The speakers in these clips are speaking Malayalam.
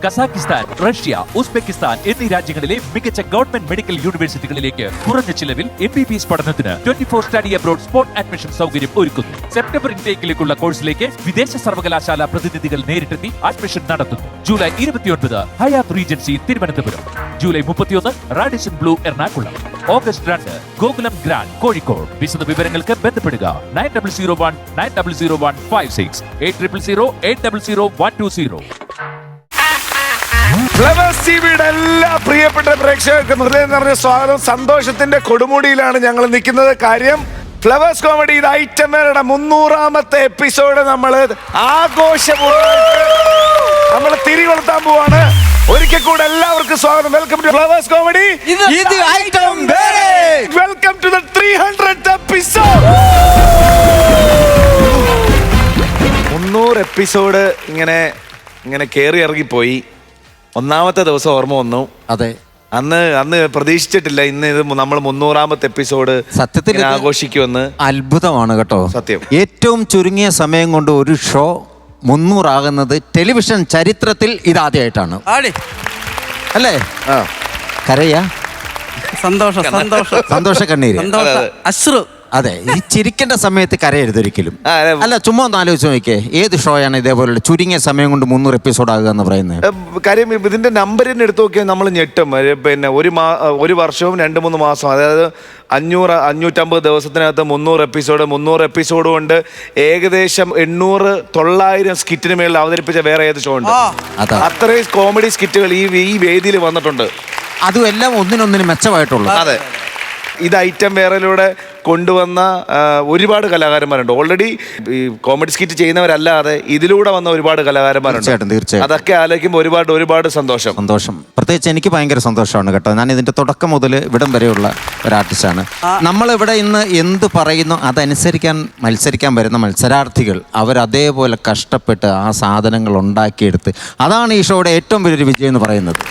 കസാക്കിസ്ഥാൻ, റഷ്യ, ഉസ്ബെക്കിസ്ഥാൻ എന്നീ രാജ്യങ്ങളിലെ മികച്ച ഗവൺമെന്റ് മെഡിക്കൽ യൂണിവേഴ്സിറ്റികളിലേക്ക് കുറഞ്ഞ ചിലവിൽ MBBS പഠനത്തിന് 24 സ്റ്റഡി അബ്രോഡ് സ്പോട്ട് അഡ്മിഷൻ സൗകര്യം ഒരുക്കുന്നു. സെപ്റ്റംബർ ഇൻടേക്കിലേക്കുള്ള കോഴ്സിലേക്ക് വിദേശ സർവകലാശാല പ്രതിനിധികൾ നേരിട്ടെത്തി അഡ്മിഷൻ നടത്തുന്നു. July 29 Hyatt Regency Thiruvananthapuram, July 31 Radisson Blu Ernakulam, August 2 Gokulam grand Kozhikode. വിശദ വിവരങ്ങൾക്ക് ബന്ധപ്പെടുക 9001900156 8000800120. ഫ്ലവേഴ്സ് ടിവിയുടെ എല്ലാ പ്രിയപ്പെട്ട പ്രേക്ഷകർക്കും ഹൃദയം നിറഞ്ഞ സ്വാഗതം. സന്തോഷത്തിന്റെ കൊടുമുടിയിലാണ് ഞങ്ങൾ നിൽക്കുന്നത്. കാര്യം ഫ്ലവേഴ്സ് കോമഡി ഇത് ഐറ്റം വേറെ 300ാമത്തെ എപ്പിസോഡ് നമ്മൾ ആഘോഷപൂർവ്വം തിരികൊളുത്താൻ പോവാണ്. ഒരിക്കൽ കൂടെ എല്ലാവർക്കും സ്വാഗതം. Welcome to flowers comedy. Welcome to the 300th episode. 300 episode ഇങ്ങനെ കേറി ഇറങ്ങിപ്പോയി. ഒന്നാമത്തെ ദിവസം ഓർമ്മ വന്നു. അതെ, അന്ന് പ്രതീക്ഷിച്ചിട്ടില്ല ഇന്ന് ഇത് നമ്മൾ 300ാമത്തെ എപ്പിസോഡ് സത്യത്തിൽ ആഘോഷിക്കുമെന്ന്. അത്ഭുതമാണ് കേട്ടോ. സത്യം. ഏറ്റവും ചുരുങ്ങിയ സമയം കൊണ്ട് ഒരു ഷോ 300 ആകുന്നത് ടെലിവിഷൻ ചരിത്രത്തിൽ ഇതാദ്യമായിട്ടാണ് അല്ലേ? കരയാ സന്തോഷ കണ്ണീര്, അശ്രു. അതെ, ഈ ചിരിക്കേണ്ട സമയത്ത് കരയരുത് ഒരിക്കലും. അല്ല, ചുമ്മാ ഒന്ന് ആലോചിച്ച് നോക്കിയേ, ഏത് ഷോയാണ് ഇതേപോലെ ചുരുങ്ങിയ സമയം കൊണ്ട് 300 എപ്പിസോഡ് ആകുക എന്ന് പറയുന്നത്? കാര്യം ഇതിന്റെ നമ്പറിന് എടുത്തു നോക്കിയാൽ നമ്മൾ ഞെട്ടും. പിന്നെ ഒരു വർഷവും 2-3 മാസം, അതായത് 550 ദിവസത്തിനകത്ത് 300 എപ്പിസോഡ് കൊണ്ട് ഏകദേശം 800-900 സ്കിറ്റിന് മേളിൽ അവതരിപ്പിച്ച വേറെ ഏത് ഷോ ഉണ്ട്? അത്രയും കോമഡി സ്കിറ്റുകൾ ഈ വേദിയിൽ വന്നിട്ടുണ്ട്. അതും എല്ലാം ഒന്നിനൊന്നിന് മെച്ചമായിട്ടുള്ളത്. അതെ, ഇത് ഐറ്റം വേറെയിലൂടെ കൊണ്ടുവന്ന ഒരുപാട് കലാകാരന്മാരുണ്ട്. ഓൾറെഡി ഈ കോമഡി സ്കിറ്റ് ചെയ്യുന്നവരല്ലാതെ ഇതിലൂടെ വന്ന ഒരുപാട് കലാകാരന്മാരുണ്ട്. തീർച്ചയായിട്ടും. അതൊക്കെ ആലോചിക്കുമ്പോൾ ഒരുപാട് സന്തോഷം. പ്രത്യേകിച്ച് എനിക്ക് ഭയങ്കര സന്തോഷമാണ് കേട്ടോ. ഞാൻ ഇതിന്റെ തുടക്കം മുതൽ ഇവിടം വരെയുള്ള ഒരു ആർട്ടിസ്റ്റാണ്. നമ്മളിവിടെ ഇന്ന് എന്ത് പറയുന്നു അതനുസരിക്കാൻ മത്സരിക്കാൻ വരുന്ന മത്സരാർത്ഥികൾ അവരതേപോലെ കഷ്ടപ്പെട്ട് ആ സാധനങ്ങൾ ഉണ്ടാക്കിയെടുത്ത്, അതാണ് ഈ ഷോയുടെ ഏറ്റവും വലിയൊരു വിജയം എന്ന് പറയുന്നത്.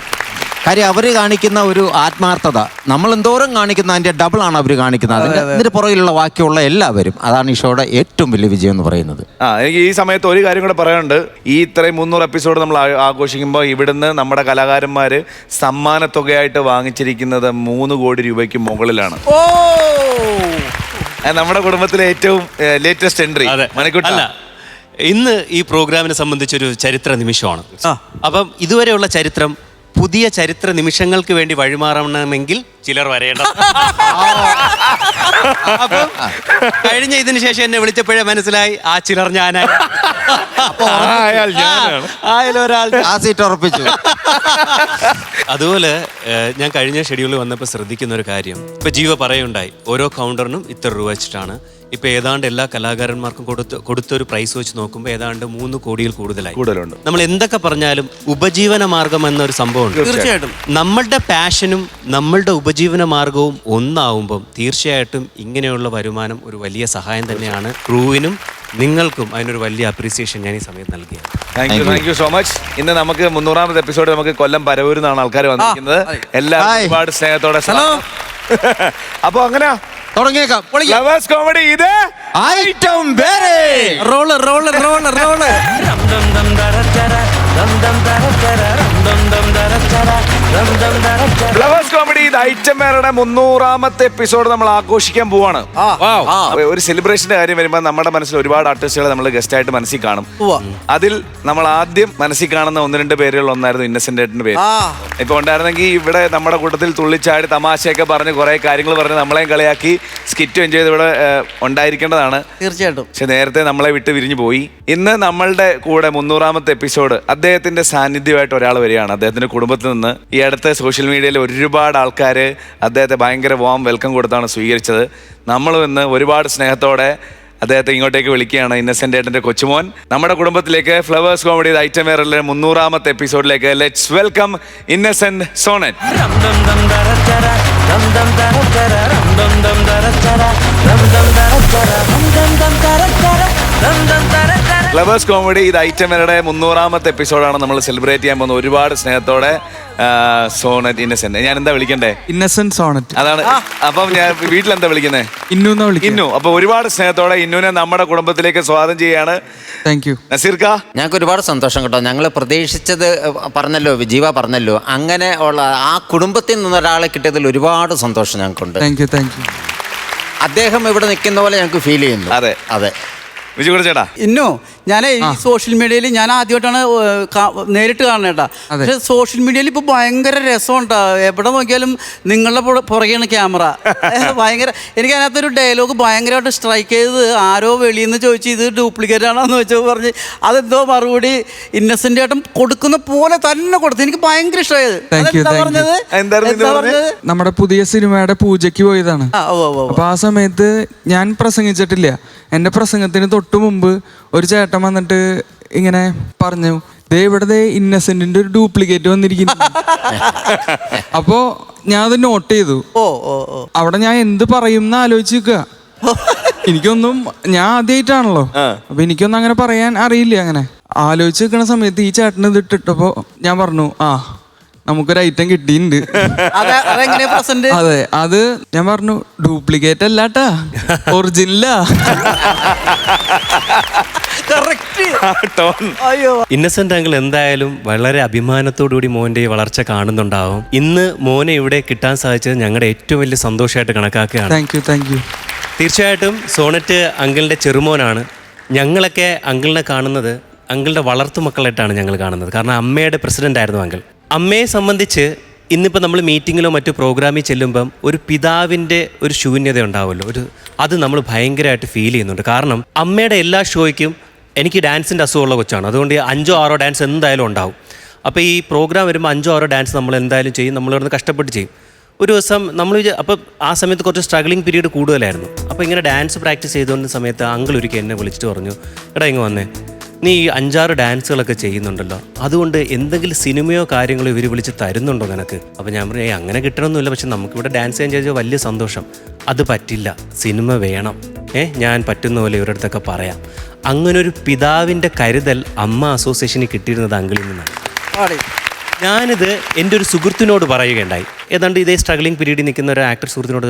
കാര്യം അവർ കാണിക്കുന്ന ഒരു ആത്മാർത്ഥത നമ്മൾ എന്തോരം കാണിക്കുന്ന അതിൻ്റെ ഡബിളാണ് അവർ കാണിക്കുന്നത്. അതിൻ്റെ പുറകിലുള്ള ബാക്കിയുള്ള എല്ലാവരും, അതാണ് ഈ ഷോയുടെ ഏറ്റവും വലിയ വിജയം എന്ന് പറയുന്നത്. എനിക്ക് ഈ സമയത്ത് ഒരു കാര്യം കൂടെ പറയാനുണ്ട്. ഈ ഇത്രയും 300 എപ്പിസോഡ് നമ്മൾ ആഘോഷിക്കുമ്പോൾ ഇവിടുന്ന് നമ്മുടെ കലാകാരന്മാർ സമ്മാനത്തുകയായിട്ട് വാങ്ങിച്ചിരിക്കുന്നത് 3 കോടി രൂപയ്ക്ക് മുകളിലാണ്. നമ്മുടെ കുടുംബത്തിലെ ഏറ്റവും ലേറ്റസ്റ്റ് എൻട്രി മണിക്കൂട്ട. ഇന്ന് ഈ പ്രോഗ്രാമിനെ സംബന്ധിച്ചൊരു ചരിത്ര നിമിഷമാണ്. അപ്പം ഇതുവരെയുള്ള ചരിത്രം പുതിയ ചരിത്ര നിമിഷങ്ങൾക്ക് വേണ്ടി വഴിമാറണമെങ്കിൽ ചിലർ വരേണ്ട. അപ്പം കഴിഞ്ഞ ഇതിന് ശേഷം എന്നെ വിളിച്ചപ്പോഴേ മനസ്സിലായി ആ ചിലർ ഞാനായി. അതുപോലെ ഞാൻ കഴിഞ്ഞ ഷെഡ്യൂളിൽ വന്നപ്പോൾ ശ്രദ്ധിക്കുന്ന ഒരു കാര്യം, ഇപ്പൊ ജീവ പറയുണ്ടായി ഓരോ കൗണ്ടറിനും ഇത്ര രൂപ വെച്ചിട്ടാണ്. ഇപ്പൊ ഏതാണ്ട് എല്ലാ കലാകാരന്മാർക്കും കൊടുത്തൊരു പ്രൈസ് വെച്ച് നോക്കുമ്പോൾ ഏതാണ്ട് 3 കോടിയിൽ കൂടുതലുണ്ട്. നമ്മൾ എന്തൊക്കെ പറഞ്ഞാലും ഉപജീവന മാർഗം എന്നൊരു സംഭവമുണ്ട്. തീർച്ചയായിട്ടും നമ്മളുടെ പാഷനും നമ്മളുടെ ഉപജീവന മാർഗവും ഒന്നാവുമ്പം തീർച്ചയായിട്ടും ഇങ്ങനെയുള്ള വരുമാനം ഒരു വലിയ സഹായം തന്നെയാണ്. ക്രൂവിനും നിങ്ങൾക്കും അതിനൊരു വലിയ അപ്രീസിയേഷൻ ഞാൻ ഈ സമയത്ത് നൽകിയാണ്. Thank you so much. ഇന്ന് നമുക്ക് 300ാമത്തെ എപ്പിസോഡ് നമുക്ക് കൊല്ലം പരവൂരിൽ നിന്നാണ് ആൾക്കാർ വന്നിരിക്കുന്നത്. എല്ലാവരും ഒരുപാട് സ്നേഹത്തോടെ. അപ്പൊ അങ്ങനെ തുടങ്ങിയേക്കാം. ഫ്ലവേഴ്സ് കോമഡി ഇത് ഐറ്റം വേറെ. റോള് ഫ്ലവേഴ്സ് കോമഡി ഇത് ഐറ്റം വേറെ 300ാമത്തെ എപ്പിസോഡ് നമ്മൾ ആഘോഷിക്കാൻ പോവാണ്. ഒരു സെലിബ്രേഷന്റെ കാര്യം വരുമ്പോൾ നമ്മുടെ മനസ്സിൽ ഒരുപാട് ആർട്ടിസ്റ്റുകളെ നമ്മൾ ഗസ്റ്റ് ആയിട്ട് മനസ്സിൽ കാണും. അതിൽ നമ്മൾ ആദ്യം മനസ്സിൽ കാണുന്ന 1-2 പേരുകൾ ഒന്നായിരുന്നു ഇന്നസെന്റ് ഏട്ടന്റെ പേര്. ഇപ്പൊ ഉണ്ടായിരുന്നെങ്കിൽ ഇവിടെ നമ്മുടെ കൂട്ടത്തിൽ തുള്ളിച്ചാടി തമാശയൊക്കെ പറഞ്ഞ് കുറെ കാര്യങ്ങൾ പറഞ്ഞ് നമ്മളെയും കളിയാക്കി സ്കിറ്റ് എൻജോയ് ചെയ്ത് ഇവിടെ ഉണ്ടായിരിക്കേണ്ടതാണ്. തീർച്ചയായിട്ടും. പക്ഷെ നേരത്തെ നമ്മളെ വിട്ട് വിരിഞ്ഞു പോയി. ഇന്ന് നമ്മളുടെ കൂടെ 300ാമത്തെ എപ്പിസോഡ് അദ്ദേഹത്തിന്റെ സാന്നിധ്യമായിട്ട് ഒരാൾ വരികയാണ്. അദ്ദേഹത്തിന്റെ കുടുംബത്തിൽ നിന്ന് ഈ അടുത്ത സോഷ്യൽ മീഡിയയിൽ ഒരുപാട് ആൾക്കാർ അദ്ദേഹത്തെ ഭയങ്കര വാം വെൽക്കം കൊടുത്താണ് സ്വീകരിച്ചത്. നമ്മളും ഇന്ന് ഒരുപാട് സ്നേഹത്തോടെ അദ്ദേഹത്തെ ഇങ്ങോട്ടേക്ക് വിളിക്കുകയാണ്. ഇന്നസെന്റ് ഏട്ടന്റെ കൊച്ചുമോൻ നമ്മുടെ കുടുംബത്തിലേക്ക് ഫ്ലവേഴ്സ് കോമഡി ഐറ്റം വേറെ 300ാമത്തെ എപ്പിസോഡിലേക്ക് let's welcome Innocent Sonet. Flowers comedy ഇത് ഐറ്റമരുടെ 300ാമത്തെ എപ്പിസോഡാണ് നമ്മൾ സെലിബ്രേറ്റ് ചെയ്യാൻ പോകുന്നത്. ഒരുപാട് സ്നേഹത്തോടെ സോണറ്റ് ഇന്നസെന്റ്. ഞാൻ എന്താ വിളിക്കണ്ടേ? ഇന്നസെന്റ് സോണറ്റ്. അതാണ്. അപ്പം ഞാൻ വീട്ടിലെന്താ വിളിക്കുന്നത്? ഇന്നു. അപ്പൊ ഒരുപാട് സ്നേഹത്തോടെ ഇന്നുവിനെ നമ്മുടെ കുടുംബത്തിലേക്ക് സ്വാഗതം ചെയ്യാണ്. Thank you. നസീർക്ക, ഞങ്ങൾക്ക് ഒരുപാട് സന്തോഷം കേട്ടോ. ഞങ്ങൾ പ്രതീക്ഷിച്ചത് പറഞ്ഞല്ലോ, ജീവ പറഞ്ഞല്ലോ, അങ്ങനെ ഉള്ള ആ കുടുംബത്തിൽ നിന്ന് ഒരാളെ കിട്ടിയതിൽ ഒരുപാട് സന്തോഷം ഞങ്ങൾക്കുണ്ട്. Thank you. അദ്ദേഹം ഇവിടെ നിൽക്കുന്ന പോലെ ഞങ്ങൾക്ക് ഫീൽ ചെയ്യുന്നു. അതെ അതെ. വിജു കൂടെ ചേട്ടാ, ഇന്നോ ഞാൻ ഈ സോഷ്യൽ മീഡിയയിൽ ഞാൻ ആദ്യമായിട്ടാണ് നേരിട്ട് കാണുന്നത് കേട്ടാ. പക്ഷെ സോഷ്യൽ മീഡിയയിൽ ഇപ്പൊ ഭയങ്കര രസമുണ്ടാ. എവിടെ നോക്കിയാലും നിങ്ങളുടെ പുറകെയാണ് ക്യാമറ. ഭയങ്കര എനിക്ക് അതിനകത്തൊരു ഡയലോഗ് ഭയങ്കരമായിട്ട് സ്ട്രൈക്ക് ചെയ്തത്. ആരോ വെളിയിൽ നിന്ന് ചോദിച്ചു ഇത് ഡ്യൂപ്ലിക്കേറ്റ് ആണോന്ന് വെച്ചാൽ പറഞ്ഞ് അതെന്തോ മറുപടി ഇന്നസെന്റ് ഏട്ടൻ കൊടുക്കുന്ന പോലെ തന്നെ കൊടുത്തു. എനിക്ക് ഭയങ്കര ഇഷ്ടമായത്. പറഞ്ഞത് നമ്മുടെ പുതിയ സിനിമയുടെ പൂജയ്ക്ക് പോയതാണ്. അപ്പൊ ആ സമയത്ത് ഞാൻ പ്രസംഗിച്ചിട്ടില്ല. എന്റെ പ്രസംഗത്തിന് തൊട്ടു മുമ്പ് ഒരു ചേട്ടൻ വന്നിട്ട് ഇങ്ങനെ പറഞ്ഞു, ദേ ഇവിടെ ഇന്നസെന്റിന്റെ ഒരു ഡ്യൂപ്ലിക്കേറ്റ് വന്നിരിക്കുന്നു. അപ്പോ ഞാൻ അത് നോട്ട് ചെയ്തു. അവിടെ ഞാൻ എന്ത് പറയും എന്ന് ആലോചിച്ച് നിൽക്കുക. എനിക്കൊന്നും, ഞാൻ ആദ്യമായിട്ടാണല്ലോ, അപ്പൊ എനിക്കൊന്നും അങ്ങനെ പറയാൻ അറിയില്ല. അങ്ങനെ ആലോചിച്ച് നിൽക്കുന്ന സമയത്ത് ഈ ചേട്ടന് ഇത് ഇട്ടിട്ടപ്പോ ഞാൻ പറഞ്ഞു, നമുക്കൊരു ഐറ്റം കിട്ടിയിട്ടുണ്ട്. അതെ, അത് ഞാൻ പറഞ്ഞു ഡ്യൂപ്ലിക്കേറ്റ് അല്ലാട്ടാ, ഒറിജിനലാ. ഇന്നസെന്റ് അങ്കിൾ എന്തായാലും വളരെ അഭിമാനത്തോടുകൂടി മോന്റെ ഈ വളർച്ച കാണുന്നുണ്ടാവും. ഇന്ന് മോനെ ഇവിടെ കിട്ടാൻ സാധിച്ചത് ഞങ്ങളുടെ ഏറ്റവും വലിയ സന്തോഷമായിട്ട് കണക്കാക്കുകയാണ്. Thank you. തീർച്ചയായിട്ടും സോണറ്റ് അങ്കിളിന്റെ ചെറുമോനാണ്. ഞങ്ങളൊക്കെ അങ്കിളിനെ കാണുന്നത് അങ്കിളുടെ വളർത്തു മക്കളായിട്ടാണ് ഞങ്ങൾ കാണുന്നത്. കാരണം അമ്മയുടെ പ്രസിഡന്റ് ആയിരുന്നു അങ്കിൾ. അമ്മയെ സംബന്ധിച്ച് ഇന്നിപ്പോൾ നമ്മൾ മീറ്റിങ്ങിലോ മറ്റു പ്രോഗ്രാമിൽ ചെല്ലുമ്പം ഒരു പിതാവിൻ്റെ ഒരു ശൂന്യത ഉണ്ടാവുമല്ലോ, അത് നമ്മൾ ഭയങ്കരമായിട്ട് ഫീൽ ചെയ്യുന്നുണ്ട്. കാരണം അമ്മയുടെ എല്ലാ ഷോയ്ക്കും എനിക്ക് ഡാൻസിൻ്റെ അസുഖമുള്ള കൊച്ചാണ്. അതുകൊണ്ട് 5-6 ഡാൻസ് എന്തായാലും ഉണ്ടാവും. അപ്പോൾ ഈ പ്രോഗ്രാം വരുമ്പോൾ 5-6 ഡാൻസ് നമ്മൾ എന്തായാലും ചെയ്യും. നമ്മളിവിടുന്ന് കഷ്ടപ്പെട്ട് ചെയ്യും. ഒരു ദിവസം നമ്മൾ അപ്പോൾ ആ സമയത്ത് കുറച്ച് സ്ട്രഗ്ലിംഗ് പീരീഡ് കൂടുതലായിരുന്നു. അപ്പോൾ ഇങ്ങനെ ഡാൻസ് പ്രാക്ടീസ് ചെയ്തുകൊണ്ട സമയത്ത് അങ്കിൾ ഒരിക്കൽ എന്നെ വിളിച്ചിട്ട് പറഞ്ഞു, എടാ ഇങ്ങ് വന്നേ, നീ 5-6 ഡാൻസുകളൊക്കെ ചെയ്യുന്നുണ്ടല്ലോ, അതുകൊണ്ട് എന്തെങ്കിലും സിനിമയോ കാര്യങ്ങളോ ഇവർ വിളിച്ച് തരുന്നുണ്ടോ നിനക്ക്? അപ്പോൾ ഞാൻ പറഞ്ഞു, അങ്ങനെ കിട്ടണമെന്നില്ല, പക്ഷെ നമുക്കിവിടെ ഡാൻസ് ചെയ്യാൻ ചെയ്താൽ വലിയ സന്തോഷം. അത് പറ്റില്ല, സിനിമ വേണം, ഞാൻ പറ്റുന്ന പോലെ ഇവരുടെ അടുത്തൊക്കെ പറയാം. അങ്ങനൊരു പിതാവിൻ്റെ കരുതൽ അമ്മ അസോസിയേഷന് കിട്ടിയിരുന്നത് അങ്കിളിൽ നിന്നാണ്. ഞാനിത് എൻ്റെ ഒരു സുഹൃത്തിനോട് പറയുകയുണ്ടായി. ഏതാണ്ട് ഇതേ സ്ട്രഗ്ലിംഗ് പീരീഡിൽ നിൽക്കുന്ന ഒരു ആക്ടർ സുഹൃത്തിനോട്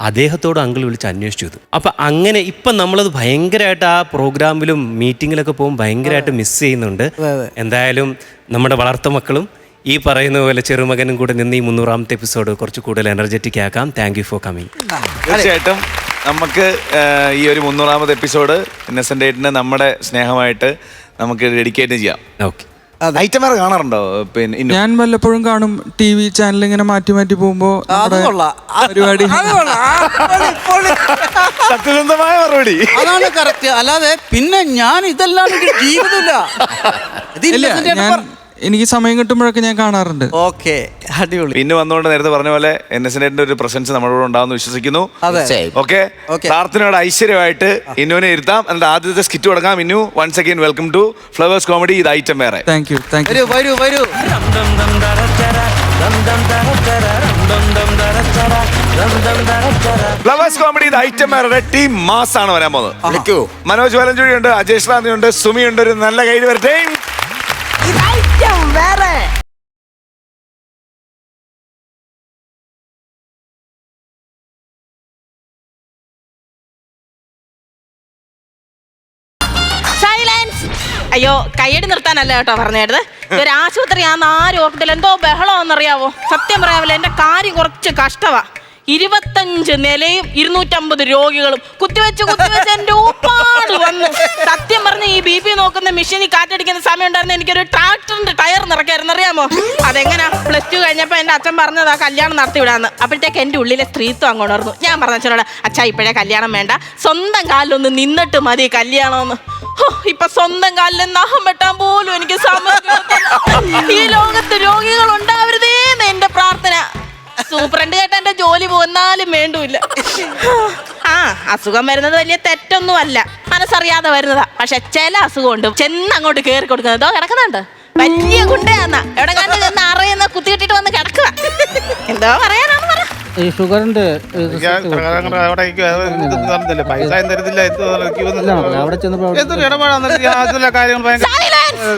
അദ്ദേഹത്തോട് അങ്കിൾ വിളിച്ച് അന്വേഷിച്ചു ചെയ്തു. അപ്പം അങ്ങനെ ഇപ്പം നമ്മളത് ഭയങ്കരമായിട്ട് ആ പ്രോഗ്രാമിലും മീറ്റിങ്ങിലൊക്കെ പോകുമ്പോൾ ഭയങ്കരമായിട്ട് മിസ് ചെയ്യുന്നുണ്ട്. എന്തായാലും നമ്മുടെ വളർത്തുമക്കളും ഈ പറയുന്ന പോലെ ചെറുമകനും കൂടെ നിന്ന് ഈ 300ാമത്തെ എപ്പിസോഡ് കുറച്ച് കൂടുതൽ എനർജറ്റിക് ആക്കാം. Thank you for coming. തീർച്ചയായിട്ടും നമുക്ക് ഈ ഒരു 300ാമത്തെ എപ്പിസോഡ് ഇന്നസെന്റ് ഏട്ടന് നമ്മുടെ സ്നേഹമായിട്ട് നമുക്ക് ഡെഡിക്കേറ്റ് ചെയ്യാം. ഓക്കെ. ഐറ്റം വേറെ കാണാറുണ്ടോ? പിന്നെ ഞാൻ വല്ലപ്പോഴും കാണും. TV ചാനൽ ഇങ്ങനെ മാറ്റി പോകുമ്പോ പരിപാടി. സത്യസന്ധമായ മറുപടി അതാണ് കറക്റ്റ്. അല്ലാതെ പിന്നെ ഞാൻ ഇതെല്ലാം ജീവിതമില്ല. എനിക്ക് സമയം കിട്ടുമ്പോഴൊക്കെ ഞാൻ കാണാറുണ്ട്. ഓക്കെ, അടിപൊളി. പിന്നെ വന്നുകൊണ്ട് നേരത്തെ പറഞ്ഞ പോലെ ഇന്നസെന്റിന്റെ ഒരു പ്രസൻസ് നമ്മളോട് ഉണ്ടാവുമെന്ന് വിശ്വസിക്കുന്നു. ഓക്കെ, പ്രാർത്ഥനയോടെ ഐശ്വര്യമായിട്ട് ഇന്നുവിനെ ഇരുത്താം. എന്നിട്ട് ആദ്യത്തെ സ്കിറ്റ് തുടങ്ങാം. ഇന്നു, once again welcome to flowers comedy. ഇത് ഐറ്റം വേറെ. Thank you. വരൂ. ഫ്ലവേഴ്സ് കോമഡി ഇത് ഐറ്റം വേറെ ടീം മാസ് ആണ് വരാൻ പോകുന്നത്. മനോജ് വലഞ്ചുഴി ഉണ്ട്, അജേഷ് റാന്നി ഉണ്ട്, സുമി ഉണ്ട്. ഒരു നല്ല കൈ വരട്ടെ. അയ്യോ, കയ്യടി നിർത്താനല്ല കേട്ടോ പറഞ്ഞത്. ഒരു ആശുപത്രിയാന്ന് ആരും ഓർക്കത്തില്ല. എന്തോ ബഹളമെന്നറിയാവോ? സത്യം പറയാമല്ലോ, എൻ്റെ കാര്യം കുറച്ച് കഷ്ടമാ. 25 നിലയും 250 രോഗികളും കുത്തിവെച്ച് എൻ്റെ ഉപ്പാട് വന്നു. സത്യം പറഞ്ഞ് ഈ BP നോക്കുന്ന മെഷീനിൽ കാറ്റടിക്കുന്ന സമയം ഉണ്ടായിരുന്നു. എനിക്കൊരു ട്രാക്ടറിന്റെ ടയർ നിറക്കായിരുന്നു, അറിയാമോ? അതെങ്ങനാ +2 കഴിഞ്ഞപ്പോൾ എൻ്റെ അച്ഛൻ പറഞ്ഞതാ കല്യാണം നടത്തി വിടാന്ന്. അപ്പോഴത്തേക്ക് എൻ്റെ ഉള്ളിലെ സ്ത്രീത്വം അങ്ങോട്ട് പറഞ്ഞു. ഞാൻ പറഞ്ഞ അച്ഛനോട്, അച്ഛാ ഇപ്പോഴേ കല്യാണം വേണ്ട, സ്വന്തം കാലിലൊന്ന് നിന്നിട്ട് മതി കല്യാണമെന്ന്. ഇപ്പൊ സ്വന്തം കാലിൽ നഖം വെട്ടാൻ പോലും എനിക്ക് സമയം. ഈ ലോകത്ത് രോഗികൾ ഉണ്ടാവരുതേന്ന് എന്റെ പ്രാർത്ഥന. സൂപ്രണ്ട് കേട്ട എന്റെ ജോലി പോന്നാലും വേണ്ടൂല്ല. അസുഖം വരുന്നത് വലിയ തെറ്റൊന്നും അല്ല, മനസ്സറിയാതെ വരുന്നതാ. പക്ഷെ ചില അസുഖമുണ്ട് ചെന്നങ്ങോട്ട് കയറി കൊടുക്കുന്നതോ കിടക്കുന്നുണ്ട്. വലിയ ഗുണ്ടയാന്ന എവിടെ കണ്ട് ചെന്ന് അറിയുന്ന കുത്തിയിട്ടിട്ട് വന്ന് കിടക്കുക. എന്തോ പറയാനാന്ന് പറ. ഈ ഷുഗറിന്റെ പൈസ തരുന്നില്ല അവിടെ ചെന്നപ്പോ എന്തൊരു ഇടപാടാണ് കാര്യങ്ങൾ ഭയങ്കര സൈലൻസ്!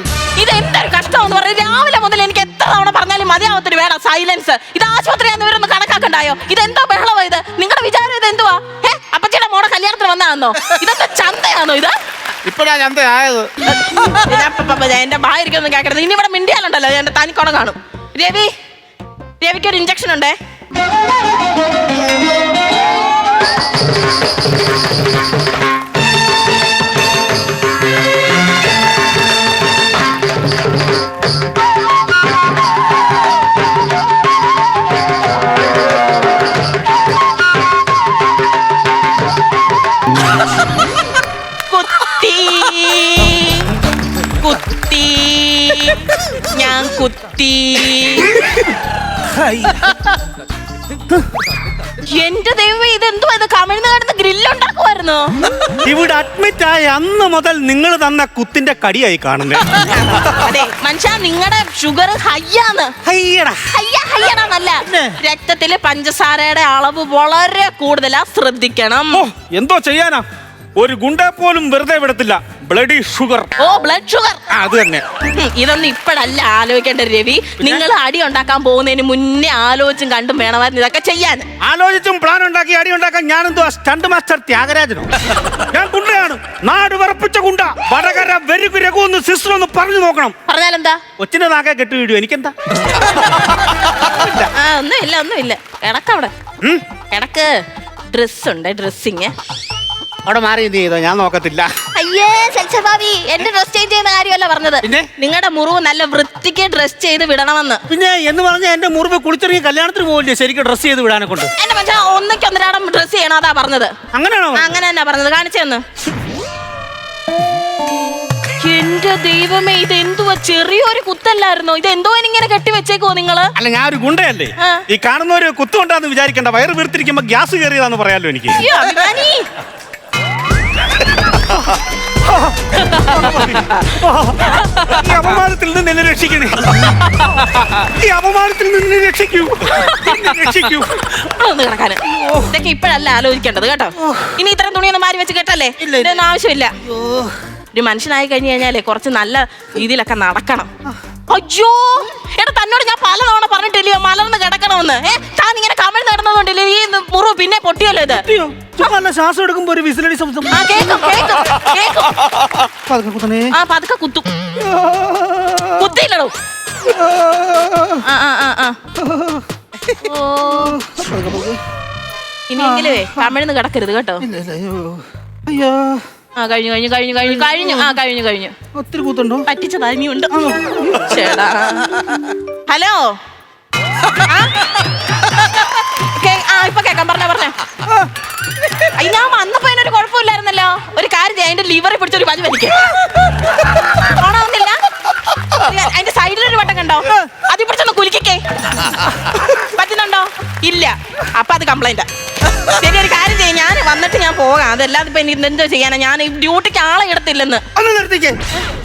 ഇത് എന്തൊരു കഷ്ടമെന്ന് പറഞ്ഞു. രാവിലെ മുതൽ എനിക്ക് എത്ര തവണ പറഞ്ഞാലും മതിയാവത്തൊരു വേണം സൈലൻസ്. ഇത് ആശുപത്രിയാന്ന് ഇവരൊന്ന് കണക്കാക്കണ്ടായോ? ഇതെന്താ ബഹളമോ ഇത്? നിങ്ങളുടെ വിചാരം ഇത് എന്തുവാ? അപ്പച്ചിയുടെ മോടെ കല്യാണത്തിന് വന്നാന്നോ? ഇതൊക്കെ ചന്തയാണോ ഇത്? ഇപ്പഴാ ചന്തയായത്. എന്റെ ഭാര്യക്കൊന്നും കേൾക്കരുത്. ഇനി ഇവിടെ മിണ്ടിയാലുണ്ടല്ലോ എന്റെ തനിക്കൊട കാണും. രവിക്ക് ഒരു ഇഞ്ചക്ഷൻ ഉണ്ടേ. കുത്തി ഞാൻ കുത്തി. എന്റെ ദൈവമേ, ഇതെന്തുവാ ഇത്? കമിഴ്ന്ന് കിടന്ന് ഗ്രില്ലുണ്ടാക്കുമായിരുന്നു. ഇവിടെ അഡ്മിറ്റ് ആയ അന്ന് മുതൽ നിങ്ങൾ തന്ന കുത്തിന്റെ കടിയായി കാണുന്നത്. അതെ മനുഷ്യ, നിങ്ങളുടെ ഷുഗർ ഹയ്യാന്ന്. ഹയ്യാന്നല്ല, രക്തത്തില് പഞ്ചസാരയുടെ അളവ് വളരെ കൂടുതലാ, ശ്രദ്ധിക്കണം. എന്തോ ചെയ്യാനാ, ഒരു ഗുണ്ടെ പോലും വെറുതെ വിടത്തില്ല. Bloody sugar. ഓ, ബ്ലഡ് ഷുഗർ. അത് തന്നെ. ഇതൊന്നും ഇപ്പഴല്ല ആലോചിക്കേണ്ട രവി. നിങ്ങൾ അടി ഉണ്ടാക്കാൻ പോകുന്നതിന് മുന്നേ ആലോചിച്ചും കണ്ടും വേണമായിരുന്നു ഇതൊക്കെ ചെയ്യാൻ. ആലോചിച്ചും പ്ലാൻ ഉണ്ടാക്കി അടി ഉണ്ടാക്കാൻ ഞാനെന്തോ സ്റ്റണ്ട് മാസ്റ്റർ ത്യാഗരാജനോ? ഞാൻ ഗുണ്ടയാണ്, നാട് വിറപ്പിച്ച ഗുണ്ട. വടകര വെരുകു രഘു ഒന്ന് സിസ്റ്റർ ഒന്ന് പറഞ്ഞു നോക്കണം. പറഞ്ഞാലെന്താ? കൊച്ചിന്റെ നാക്കെ കെട്ടി വീഴും. എനിക്കെന്താ? ഒന്നുമില്ല. കിടക്കവിടെ കിടക്ക്. ഡ്രസ് ഉണ്ട്, ഡ്രസ്സിങ്. അവിടെ മാറി എന്ത് ചെയ്തോ? ഞാൻ നോക്കത്തില്ല. അയ്യേ സെൽസഭാവി, എന്റെ ഡ്രസ് ചേഞ്ച് ചെയ്യുന്ന കാര്യമല്ല പറഞ്ഞത്. നിങ്ങളുടെ മുറിവ് നല്ല വൃത്തിക്ക് ഡ്രസ് ചെയ്ത് വിടണമെന്ന്. പിന്നെ എന്ന് പറഞ്ഞാൽ എന്റെ മുറിവ് കുളിച്ചിറങ്ങി കല്യാണത്തിന് പോകില്ലേ ശരിക്കും ഡ്രസ് ചെയ്ത് വിടാനെ കൊണ്ട്? എന്റെ മനുഷ്യ, ഒന്നിക്കൊന്നരാടം ഡ്രസ് ചെയ്യണം, അതാ പറഞ്ഞത്. അങ്ങനെയാണോ? അങ്ങനെ തന്നെ പറഞ്ഞത്. കാണിച്ചെന്ന്. എന്റെ ദൈവമേ, ഇത് എന്തുവാ? ചെറിയൊരു കുത്തല്ലായിരുന്നോ? ഇത് എന്തോ ഇങ്ങനെ കെട്ടി വെച്ചേക്കോ നിങ്ങള്? അല്ല, ഞാൻ ഒരു ഗുണ്ടയല്ലേ. ഈ കാണുന്ന ഒരു കുത്തുകൊണ്ടാന്ന് വിചാരിക്കണ്ട. വയറ് വീർത്തിരിക്കുമ്പോ ഗ്യാസ് കയറിയതാന്ന് പറയാലോ എനിക്ക്. ഈ അപമാനത്തിൽ നിന്ന് എന്നെ രക്ഷിക്കണേ. ഈ അപമാനത്തിൽ നിന്ന് എന്നെ രക്ഷിക്കൂ. കിടക്കാന് ഇതൊക്കെ ഇപ്പഴല്ല ആലോചിക്കേണ്ടത് കേട്ടോ. ഇനി ഇത്രയും തുണിയൊന്നും മാറി വെച്ച് കേട്ടല്ലേ, ഇതൊന്നും ആവശ്യമില്ല. ഒരു മനുഷ്യനായി കഴിഞ്ഞു കഴിഞ്ഞാലേ കുറച്ച് നല്ല രീതിയിലൊക്കെ നടക്കണം. അയ്യോ, എടാ തന്നോട് ഞാൻ പലതവണ പറഞ്ഞിട്ടില്ലയോ മലർന്ന് കിടക്കണമെന്ന്? താൻ ഇങ്ങനെ കമിഴ്ന്ന് കിടന്നതുകൊണ്ടില്ലേ ഈ മുറിവ് പിന്നെ പൊട്ടിയല്ലോ ഇത്. ശ്വാസം എടുക്കുമ്പോ ഒരു വിസിലടി ശബ്ദം. പതുക്കെ കുത്തും. കുത്തിയില്ലടോ. ഇനിയെങ്കിലേ കമിഴ്ന്ന് കിടക്കരുത് കേട്ടോ. അയ്യോ, കഴിഞ്ഞു. ഒത്തിരി കൂത്തുണ്ടോ? പറ്റിച്ചതാ, ഇനിയുണ്ട്. ചേടാ, ഹലോ. ഇപ്പൊ കേക്കാം, പറഞ്ഞേ. ഞാൻ വന്നപ്പോ അതിനൊരു കുഴപ്പമില്ലായിരുന്നല്ലോ. ഒരു കാര്യം ചെയ്യാം, അതിന്റെ ലിവറിൽ പിടിച്ചൊരു വലി വലിക്കും. ഓണാവുന്നില്ല. അതിന്റെ സൈഡിലൊരു വട്ടം കണ്ടോ? അതിൽ പിടിച്ചൊന്ന് കുലുക്കിക്കേ. പറ്റുന്നുണ്ടോ? ഇല്ല. അപ്പൊ അത് കംപ്ലൈന്റാ. ശരി, ഒരു കാര്യം ചെയ്യും, ഞാൻ വന്നിട്ട് ഞാൻ പോകാം. അതല്ലാതെ ഇപ്പൊ എനിക്ക് എന്തോ ചെയ്യാനാ? ഞാൻ ഡ്യൂട്ടിക്ക് ആളെ എടുത്തില്ലെന്ന്. ഒന്ന് നിർത്തിക്കേ.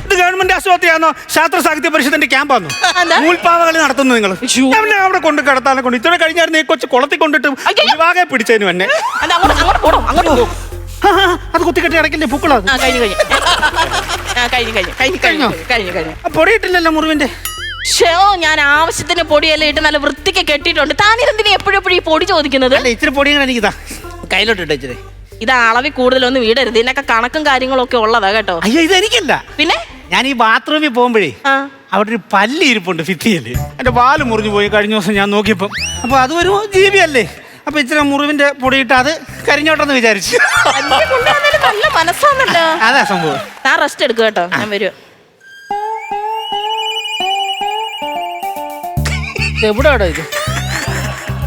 ഇത് ഗവൺമെന്റ് ആശുപത്രിയാണോ ശാസ്ത്ര സാഹിത്യ പരിഷത്തിന്റെ ക്യാമ്പാണോ? നൂൽപ്പാവകളി നടത്തുന്നു നിങ്ങൾ? അവിടെ കൊണ്ട് കിടത്താനെ കൊണ്ട് ഇത്ര കഴിഞ്ഞായിരുന്നു ഈ കൊച്ചു കുളത്തിൽ കൊണ്ടിട്ട് വിവാഹം പിടിച്ചതിന് തന്നെ. അത് കുത്തിക്കെട്ടി അടക്കില്ലേ പൂക്കളാ? കഴിഞ്ഞു. പൊടിയിട്ടില്ലല്ലോ മുറിവിന്റെ? ഞാൻ ആവശ്യത്തിന് പൊടിയെല്ലാം ഇട്ട് നല്ല വൃത്തിക്ക് കെട്ടിയിട്ടുണ്ട്. താനിതെന്തിനാ എപ്പോഴും ഈ പൊടി ചോദിക്കുന്നത്? ഇച്ചിരി പൊടി എനിക്കിതാ കയ്യിലോട്ട് ഇട്ടേ. ഇത് അളവിൽ കൂടുതലൊന്നും വീടരുത്. ഇതിനൊക്കെ കണക്കും കാര്യങ്ങളൊക്കെ ഉള്ളതാ കേട്ടോ. അയ്യോ, ഇതെനിക്കല്ല. പിന്നെ ഞാൻ ഈ ബാത്റൂമിൽ പോകുമ്പോഴേ അവിടെ ഒരു പല്ലി ഇരിപ്പുണ്ട് ഭിത്തിയല്ലേ. എന്റെ പാല് മുറിഞ്ഞു പോയി കഴിഞ്ഞ ദിവസം ഞാൻ നോക്കിയപ്പം. അപ്പൊ അതൊരു ജീവിയല്ലേ. അപ്പൊ ഇച്ചിരി മുറിവിന്റെ പൊടിയിട്ട് അത് കരിഞ്ഞോട്ടെന്ന് വിചാരിച്ചു. നല്ല മനസ്സാണല്ലോ. അതാ സംഭവം. ഞാൻ റെസ്റ്റ് എടുക്കുക കേട്ടോ, ഞാൻ വരും. എവിടെയാടാ ഇത്?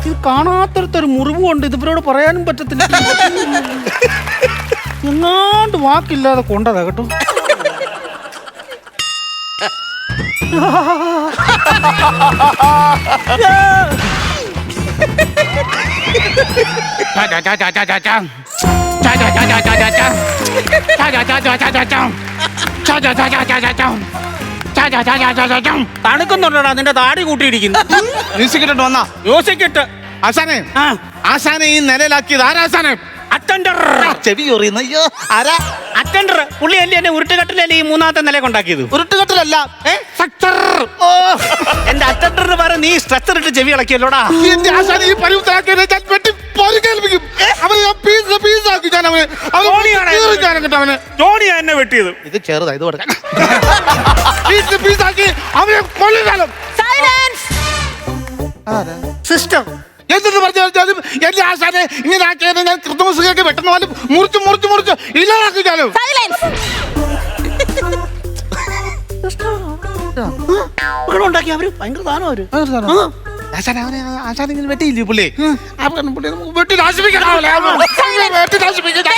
ഇത് കാണാത്തരത്തൊരു മുറിവുണ്ട്. ഇതിവരോട് പറയാനും പറ്റത്തില്ല. എങ്ങാണ്ട് വാക്കില്ലാതെ കൊണ്ടതാ കേട്ടോ. തണുക്കുന്നുണ്ടോടാ? നിന്റെ താടി കൂട്ടിയിടിക്കുന്നു. മ്യൂസിക് ഇട്ടിട്ട് വന്നാ? മ്യൂസിക് ഇട്ട് ആശാനെ ആ ആശാനെ ഈ നിലയിലാക്കിയത് ആരാശാനെ? അറ്റൻഡർ ചെവി ചൊറിയുന്നു. അയ്യോ ആരാ? അറ്റൻഡർ പുള്ളിയല്ലേ എന്നെ ഉരുട്ടുകട്ടിലല്ലേ ഈ മൂന്നാമത്തെ നില കൊണ്ടാക്കിയത്. ഉരുട്ടുകെട്ടിലല്ല, സ്ട്രക്ചർ. ഓ എന്റെ അറ്റൻഡറിന് പറ നീ സ്ട്രക്ചർ ഇട്ട് ചെവി ഇളക്കിയല്ലോടാ. എന്റെ ആശാനെ ഈ പരുവത്തിലാക്കിയത് ഞാൻ വെട്ടി പൊരിക്കേൽപ്പിക്കും. അവനെ ഞാൻ പീസാക്കി ഞാൻ അവനെ അവനെ ജോണിയാ എന്നെ വെട്ടിയത്. ഇത് ചെറുതാ, ഇത് കൊടുക്കാൻ പീസാക്കി അവനെ കൊല്ലുകാലം. സിസ്റ്റർ എന്തെന്ന് പറഞ്ഞാലും എന്റെ ആശാനെ ഇങ്ങനെ ആക്കിയത് ഞാൻ ക്രിസ്തുമസ് വെട്ടുന്ന പോലെ മുറിച്ച് ഇല്ലാതാക്കിക്കാലോ. ഉണ്ടാക്കി അവര് ഭയങ്കര ദാനം അവര്. ആശാനെ വെട്ടിയില്ലേ പുള്ളി? വെട്ടി നശിപ്പിക്കണം.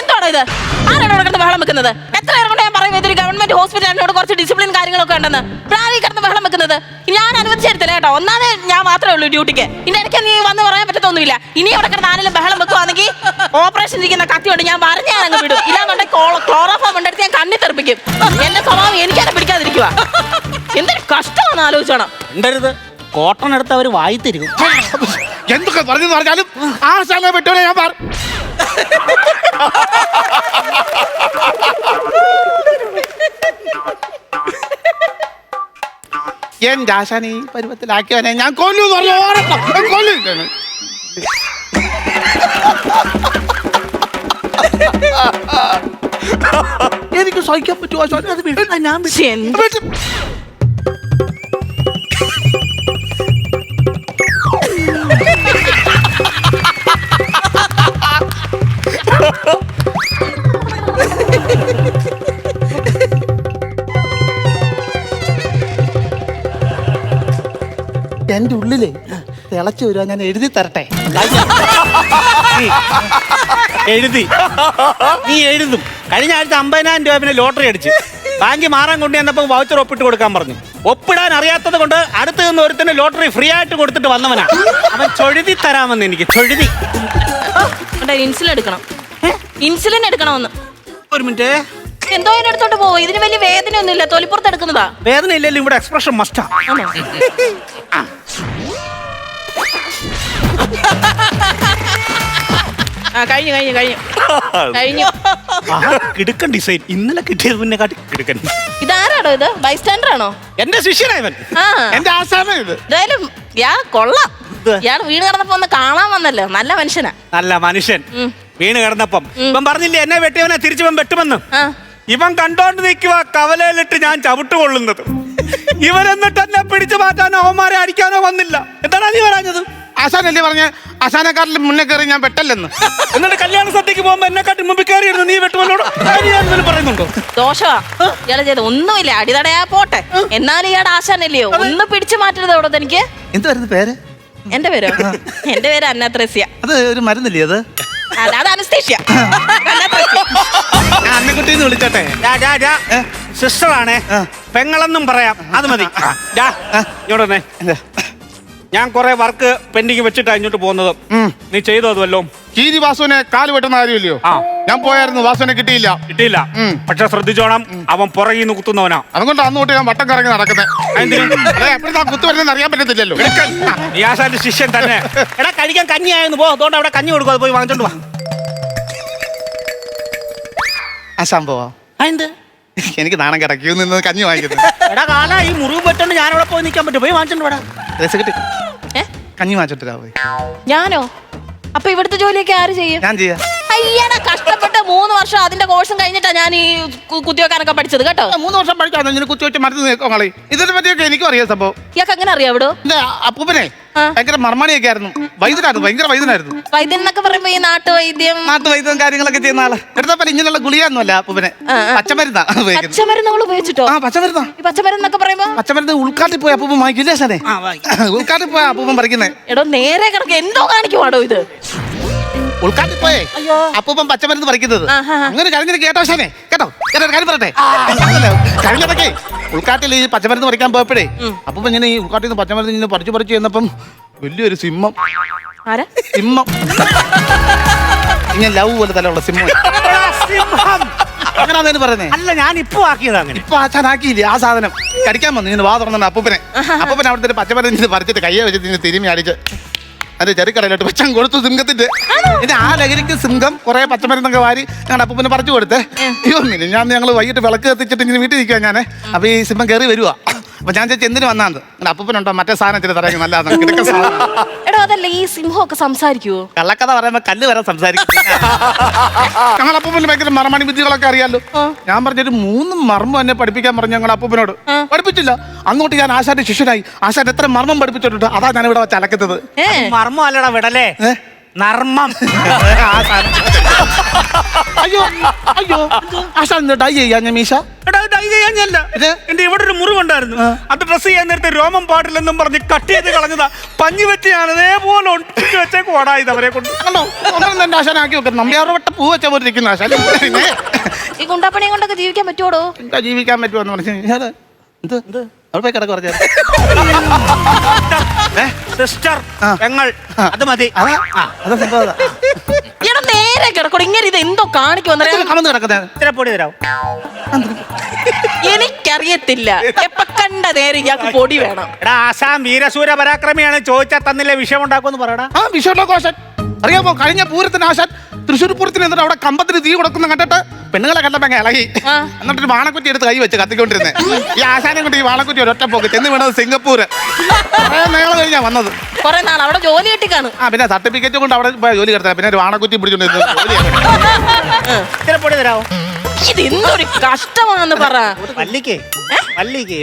എന്തോടാ ഇത്? ആരാണ് ഇവിടെ കിടന്ന് ബഹളം വെക്കുന്നത്? എത്ര നേരം കൊണ്ട് ഞാൻ പറയും ഇതൊരു ഗവൺമെന്റ് ഹോസ്പിറ്റൽ എന്നോട് കുറച്ച് ഡിസിപ്ലിൻ കാര്യങ്ങളൊക്കെ ഉണ്ടെന്ന്. പ്രാണി കിടന്ന് ബഹളം വെക്കുന്നത് ഞാൻ അനുവദിച്ചെടുത്തില്ല കേട്ടോ. ഒന്നാമത് ഞാൻ മാത്രമേ ഉള്ളൂ ഡ്യൂട്ടിക്ക്. ഇനി എനിക്ക് നീ വന്ന് പറയാൻ പറ്റത്തൊന്നുമില്ല. ഇനി അവിടെ കിടന്ന് ആരെങ്കിലും ബഹളം വെക്കുവാണെങ്കിൽ ഓപ്പറേഷൻ ഇരിക്കുന്ന കത്തിയോണ്ട് ഞാൻ പറഞ്ഞാൽ വിടും. ഇല്ലാന്നുണ്ടെ ക്ലോറോഫോം ഉണ്ടെടുത്ത് ഞാൻ കണ്ണി തെറിപ്പിക്കും. എന്റെ സ്വഭാവം എനിക്കത് പിടിക്കാതിരിക്കുക. എന്തൊരു കഷ്ടമാണെന്ന് ആലോചിച്ചോണം. ഉണ്ടരുത് കോട്ടൺ എടുത്ത് അവര് വായിത്തിരിക്കും. എന്തൊക്കെ പറഞ്ഞു പറഞ്ഞാലും ആശാനെ വെട്ടോലെ ഞാൻ എന്റെ ആശാനെ ഈ പരുവത്തിലാക്കിയവനെ ഞാൻ കൊല്ലു കൊല്ലും. എനിക്ക് സഹിക്കാൻ പറ്റുമോ ആശാനെ? അത് വിടാൻ ഞാൻ വിട്ടു. എന്റെ ഉള്ളില് തിളച്ചു വരുവാ. ഞാൻ എഴുതി തരട്ടെ? എഴുതി നീ എഴുതും. കഴിഞ്ഞ ആഴ്ച 50,000 രൂപ പിന്നെ ലോട്ടറി അടിച്ച് ബാങ്കിൽ മാറാൻ കൊണ്ട് ചെന്നപ്പോൾ വൗച്ചർ ഒപ്പിട്ട് കൊടുക്കാൻ പറഞ്ഞു. ഒപ്പിടാൻ അറിയാത്തത് കൊണ്ട് അടുത്ത് നിന്ന് ഒരുത്തിന് ലോട്ടറി ഫ്രീ ആയിട്ട് കൊടുത്തിട്ട് വന്നവനാ അവൻ. ചൊഴുതി തരാമെന്ന് എനിക്ക് ചൊഴുതി. ഇൻസുലിൻ എടുക്കണം. ഇൻസുലിൻ എടുക്കണമെന്ന്. ഒരു മിനിറ്റ്. എന്തോ എടുത്തോണ്ട് പോവും. ഇതിന് വലിയ വേദന ഒന്നുമില്ല. തൊലിപ്പുറത്ത് എടുക്കുന്നതാ. വേദന ഇല്ലല്ലോ ഇവിടെ. എക്സ്പ്രഷൻ മസ്റ്റാ. കഴിഞ്ഞു. കിടുക്കൻ ഡിസൈൻ. ഇന്നലെ കിട്ടിയത് പിന്നെ കാട്ടി കിടുക്കൻ. ഇതാരാണോ ഇത്? ബൈസ്റ്റാൻഡർ ആണോ? എന്റെ ശിഷ്യനായവൻ. എന്റെ ആശാനെ ഇത്. എന്തായാലും ഇയാൾ കൊള്ളാം. ഇയാൾ വീട് കിടന്നപ്പോ ഒന്ന് കാണാൻ വന്നല്ലോ. നല്ല മനുഷ്യനാ. നല്ല മനുഷ്യൻ. വീണ് കിടന്നപ്പം ഇവൻ പറഞ്ഞില്ലേ എന്നെ വെട്ടിയവനെ തിരിച്ചു വെട്ടുമെന്ന്. ഇവൻ കണ്ടോണ്ട് നിൽക്കുക കവലയിലിട്ട് ഞാൻ ചവിട്ടുകൊള്ളുന്നത്. ഇവൻ എന്നിട്ട് എന്നെ പിടിച്ചു മാറ്റാനോ അവന്മാരെ അടിക്കാനോ വന്നില്ല. എന്താണ് നീ പറഞ്ഞത്? ആശാനല്ലേ പറഞ്ഞ ആശാനെക്കാട്ടിലും മുന്നേ കയറി ഞാൻ വെട്ടല്ലെന്ന്. എന്നിട്ട് കല്യാണ സദ്യക്ക് പോകുമ്പോ എന്നെക്കാട്ടി മുമ്പിൽ കയറിയിരുന്നു നീ വെട്ടുമല്ലോടോ. പറയുന്നുണ്ടോ? ദോഷവാ ഇയാളെ ചെയ്ത് ഒന്നുമില്ല. അടിതടയാ പോട്ടെ. എന്നാലും ഇയാളുടെ ആശാനല്ലയോ. ഒന്ന് പിടിച്ചു മാറ്റരുത് അവിടെ. എനിക്ക് എന്തായിരുന്നു പേര്? എന്റെ പേരോ? എന്റെ പേര് അന്നത്രേസ്യ. അത് ഒരു മരുന്നില്ലേ അത്? അത് അനസ്തേഷ്യ. അന്നക്കുട്ടിന്ന് വിളിച്ചോട്ടെ. സിസ്റ്ററാണേ. പെങ്ങളെന്നും പറയാം. അത് മതി. ഇങ്ങോട്ടേ. ഞാൻ കുറെ വർക്ക് പെൻഡിങ് വെച്ചിട്ടാ ഇങ്ങോട്ട് പോകുന്നത്. നീ ചെയ്തോ അത് വല്ലോ? കീരി വാസുവിനെ കാല് വെട്ടുന്ന കാര്യമില്ലയോ? ഞാൻ പോയായിരുന്നു, വാസുവിനെ കിട്ടിയില്ല. പക്ഷെ ശ്രദ്ധിച്ചോണം, അവൻ പുറകിൽ നിന്ന് കുത്തുന്നവനാ. അതുകൊണ്ട് അന്നോട്ട് ഞാൻ വട്ടം കറങ്ങി നടക്കുന്നത്. എപ്പോഴാ കുത്തു വരുന്നതെന്ന് അറിയാൻ പറ്റത്തില്ലല്ലോ. നീ ആശാന്റെ ശിഷ്യൻ തന്നെ. എടാ കഴിക്കാൻ കഞ്ഞിയായിരുന്നു. പോ. അതുകൊണ്ട് അവിടെ കഞ്ഞി കൊടുക്കും. അത് പോയി വാങ്ങിച്ചോണ്ട് വാ. ആ സംഭവം എനിക്ക് നാണം കിടക്കി നിന്ന് കഞ്ഞി വാങ്ങിക്കുന്നത്. എടാ കാല ഈ മുറിവ് പറ്റണ്ട് ഞാൻ അവിടെ പോയി നിൽക്കാൻ പറ്റും. പോയി വാങ്ങിച്ചോണ്ട് വേടാ. കഞ്ഞി വാങ്ങിച്ചിട്ട് പോയി. ഞാനോ? അപ്പൊ ഇവിടുത്തെ ജോലിയൊക്കെ ആര് ചെയ്യും? ഞാൻ ചെയ്യാം. അയ്യടാ കഷ്ടപ്പെട്ട് 3 വർഷം അതിന്റെ കോഴ്സും കഴിഞ്ഞിട്ടാ ഞാൻ ഈ കുത്തിവെക്കാനൊക്കെ പഠിച്ചത് കേട്ടോ. 3 വർഷം പഠിച്ചാൽ കുത്തി വെച്ച് മരുന്ന് നിൽക്കോളി. ഇതിനെ പറ്റിയൊക്കെ എനിക്കും അറിയാം സംഭവം. ഇയാൾക്ക് എങ്ങനെ അറിയാം? ഇവിടെ അപ്പൂപ്പനെ ഭയങ്കര മർമ്മണിയൊക്കെ ആയിരുന്നു. വൈദ്യനായിരുന്നു, ഭയങ്കര വൈദ്യനായിരുന്നു. വൈദ്യൻ എന്നൊക്കെ പറയുമ്പോ ഈ നാട്ടുവൈദ്യം കാര്യങ്ങളൊക്കെ ചെയ്യുന്ന ആള്. എടുത്തപ്പോ ഇങ്ങനെയുള്ള ഗുളിയൊന്നുമല്ല അപ്പൂപ്പനെ. പച്ചമരുന്നാ. പച്ചമരുന്നുകൾ ഉപയോഗിച്ചിട്ടോ? പച്ചമരുന്നാ. ഈ പച്ചമരുന്നൊക്കെ പറയുമ്പോ പച്ചമരുന്ന് ഉൾക്കാട്ടിൽ പോയി അപ്പൂപ്പൻ വാങ്ങിക്കില്ലേ സാറേ? ഉൾക്കാട്ടിൽ പോയ അപ്പൂപ്പൻ പറിക്കുന്നേ. എടോ നേരെ കിടക്ക് എന്തോ കാണിക്കുവാടോ ഇത്. ഉൾക്കാട്ടിൽ പോയേ അപ്പൂപ്പൻ പച്ചമരുന്ന് പറിക്കുന്നത്. അങ്ങനെ കഴിഞ്ഞത് കേട്ടോ ശാനെ? കേട്ടോ കേട്ടോ കാര്യം പറയട്ടെ. കഴിഞ്ഞതൊക്കെ ഉൾക്കാട്ടിൽ ഈ പച്ചമരുന്ന് പറിക്കാൻ പോയപ്പോഴേ അപ്പൂപ്പൻ ഇങ്ങനെ ഈ ഉൾക്കാട്ടിൽ നിന്ന് പച്ചമരുന്ന് ഇങ്ങനെ പറിച്ചു ചെന്നപ്പം വലിയൊരു സിംഹം. സിംഹം ഇങ്ങനെ ലവ് പോലെ തലമുള്ള സിംഹം. അങ്ങനെയാന്ന് പറയുന്നേ. അല്ല ഞാൻ ഇപ്പൊ ആക്കിയത് അങ്ങനെ. ഇപ്പൊ ആക്കിയില്ലേ ആ സാധനം കടിക്കാൻ വന്നു. ഇങ്ങനെ വാ തുറന്നു അപ്പൂപ്പനെ. അപ്പൂപ്പൻ അവിടുത്തെ പച്ചമരുന്ന് പറിച്ചിട്ട് കയ്യെ വെച്ചിട്ട് തിരുമ്മി അടിച്ച് അതിന്റെ ചെറുക്കടയിലോട്ട് വെച്ചാൽ കൊടുത്തു സിംഹത്തിന്റെ. പിന്നെ ആ ലഹരിക്ക് സിംഹം കുറെ പച്ചമരുന്നൊക്കെ വാരി ഞങ്ങളുടെ അപ്പൂപ്പനെ പറിച്ചു കൊടുത്തേ. അയ്യോ ഞാൻ ഞങ്ങൾ വൈകിട്ട് വിളക്ക് കത്തിച്ചിട്ട് ഇങ്ങനെ വീട്ടിൽ നിൽക്കുക ഞാൻ. അപ്പൊ ഈ സിംഹം കയറി വരുവാ. അപ്പൊ ഞാൻ ചേച്ചി എന്തിനു വന്നാന്ന് അപ്പൂപ്പനുണ്ടോ മറ്റേ സാധനത്തിന് തറങ്ങി നല്ലതാണ് കിടക്ക സാധനം. എടോ അതല്ല ഈ സിംഹമൊക്കെ സംസാരിക്കുവോ? കള്ളക്കഥ പറയുമ്പോ കല്ല് വരെ സംസാരിക്കും. ഞങ്ങൾ അപ്പൂപ്പന് ഭയങ്കര മർമ്മണി ബുദ്ധികളൊക്കെ അറിയാലോ. ഞാൻ പറഞ്ഞൊരു 3 മർമ്മം എന്നെ പഠിപ്പിക്കാൻ പറഞ്ഞു ഞങ്ങളുടെ അപ്പൂപ്പനോട്. പഠിപ്പിച്ചില്ല. അങ്ങോട്ട് ഞാൻ ആശാന്റെ ശിഷ്യനായി. ആശാൻ എത്ര മർമ്മം പഠിപ്പിച്ചിട്ടുണ്ട്. അതാ ഞാൻ ഇവിടെ വെച്ച് അലക്കുന്നത്. മർമ്മം അല്ലടാ വിടലേ, നർമ്മം. അയ്യോ അയ്യോ ആശാൻ ഡൈ ചെയ്യാ ഞാൻ മീശ. എന്റെ ഇവിടെ ഒരു മുറിവുണ്ടായിരുന്നു. അത് ഡ്രസ് ചെയ്യാൻ നേരത്തെ രോമം പാടില്ലെന്നും പറഞ്ഞ് കട്ട് ചെയ്ത് കളഞ്ഞതാ. പഞ്ഞു പറ്റിയാണ് അതേപോലെ ഒട്ടിച്ച് വെച്ചേക്ക് ഓടായത് അവരെ കൊണ്ട്. എന്റെ ആശാൻ ആക്കി വെക്കണം. നമ്മ വട്ട പൂ വെച്ച പോലെ ഇരിക്കുന്ന ആശാൻ. ഈ ഗുണ്ടാപ്പണിയും കൊണ്ടൊക്കെ ജീവിക്കാൻ പറ്റുമോടോ? എന്താ ജീവിക്കാൻ പറ്റുമെന്ന് പറഞ്ഞു എന്ത് അവിടെ പോയി കിടക്ക് പറഞ്ഞു. സിസ്റ്റർ പെങ്ങൾ അത് മതി. അതാ സംഭവം. എടാ നേരെ കിടക്കോ. ഇങ്ങനെ ഇത് എന്തോ കാണിക്കുമെന്നറിയാം. കമന്ന് കിടക്കുന്നത് ഇത്ര പൊടി തരാം. എനിക്കറിയത്തില്ല. എപ്പ കണ്ട നേരെ ഇയാൾക്ക് പൊടി വേണം. എടാ ആസാം വീരസൂര പരാക്രമിയാണ്. ചോദിച്ചാൽ തന്നില്ലേ വിഷയം ഉണ്ടാക്കുമെന്ന് പറയടാ. ആ വിഷയമുള്ള ആശാൻ അറിയാമോ? കഴിഞ്ഞ പൂരത്തിന് ആശാൻ തൃശ്ശൂർ പൂരത്തിന് എന്നിട്ട് അവിടെ കമ്പത്തിന് തീ കൊടുക്കുന്ന കണ്ടിട്ട് പെണ്ണുങ്ങളെ കണ്ടപ്പോ ഇളകി. എന്നിട്ടൊരു വാണക്കുറ്റി എടുത്ത് കൈ വെച്ച് കത്തിക്കൊണ്ടിരുന്നേ. ഈ ആശാനെ കൊണ്ട് ഈ വാണക്കുറ്റി ഒരൊറ്റ പോക്ക് ചെന്ന് വീണത് സിംഗപ്പൂര്. നേളം കഴിഞ്ഞാ വന്നത്. കുറെ നാൾ അവിടെ ജോലി കിട്ടിക്കാണ്. ആ പിന്നെ സർട്ടിഫിക്കറ്റ് കൊണ്ട് അവിടെ ജോലി കിടത്താം. പിന്നെ ഒരു വാണക്കുറ്റി പിടിച്ചോണ്ടിരുന്നത്. ഇത്ര പൊടി തരാമോ? ഇത് എന്തൊരു കഷ്ടമാണെന്ന് പറ. വല്ലിക്ക് വല്ലിക്ക്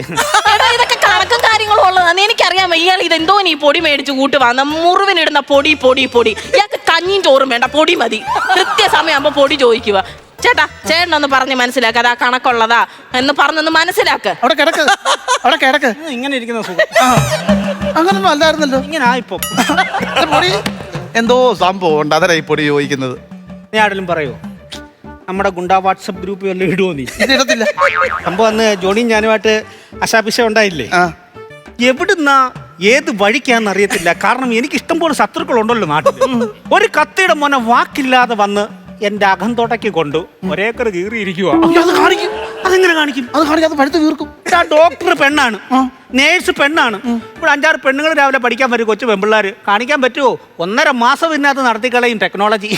എടാ ഇതൊക്കെ കണക്കും കാര്യങ്ങളും ഉള്ളതാണ്. എനിക്കറിയാമോ ഇയാൾ ഇതെന്തോ നീ പൊടി മേടിച്ച് കൂട്ട് വന്ന മുറിവിനിടുന്ന പൊടി പൊടി പൊടി. ഇയാൾക്ക് കഞ്ഞിയും ചോറും വേണ്ട, പൊടി മതി. കൃത്യസമയം ആകുമ്പോ പൊടി ചോദിക്കുക. ചേട്ടാ ചേട്ടനൊന്ന് പറഞ്ഞ് മനസ്സിലാക്ക. അതാ കണക്കുള്ളതാ എന്ന് പറഞ്ഞൊന്ന് മനസ്സിലാക്ക. അവിടെ കിടക്ക് അവിടെ കിടക്ക്. ഇങ്ങനെ ഇരിക്കുന്ന സുഖം അങ്ങനൊന്നും അല്ലായിരുന്നല്ലോ. ഇങ്ങനെ ആയിപ്പോ പൊടി എന്തോ സംഭവം ഉണ്ട്. അതരാ ഈ പൊടി ചോദിക്കുന്നത്. നീ ആരെങ്കിലും പറയോ നമ്മുടെ ഗുണ്ടാ വാട്സപ്പ് ഗ്രൂപ്പ് വല്ല ഇടുവോ? നീ ഇതിടത്തില്ല. സംഭവം അന്ന് ജോണിയും ഞാനുമായിട്ട് അശാപിശ ഉണ്ടായില്ലേ? എവിടുന്നാ ഏത് വഴിക്കാന്ന് അറിയത്തില്ല. കാരണം എനിക്ക് ഇഷ്ടംപോലെ ശത്രുക്കളുണ്ടല്ലോ നാട്ടിൽ. ഒരു കത്തിയുടെ മോനെ വാക്കില്ലാതെ വന്ന് എന്റെ അകന്തോട്ടയ്ക്ക് കൊണ്ടു ഒരേക്കർ കീറിയിരിക്കുക. അതെങ്ങനെ കാണിക്കും? അത് കാണിക്കാതെ പഴുത്ത് വീർക്കും. ഡോക്ടർ പെണ്ണാണ്, നേഴ്സ് പെണ്ണാണ്. ഇവിടെ 5-6 പെണ്ണുങ്ങൾ രാവിലെ പഠിക്കാൻ വരും. കൊച്ചു പെമ്പിള്ളാര് കാണിക്കാൻ പറ്റുമോ? 1.5 മാസം ഇതിനകത്ത് നടത്തിക്കളയും ടെക്നോളജി.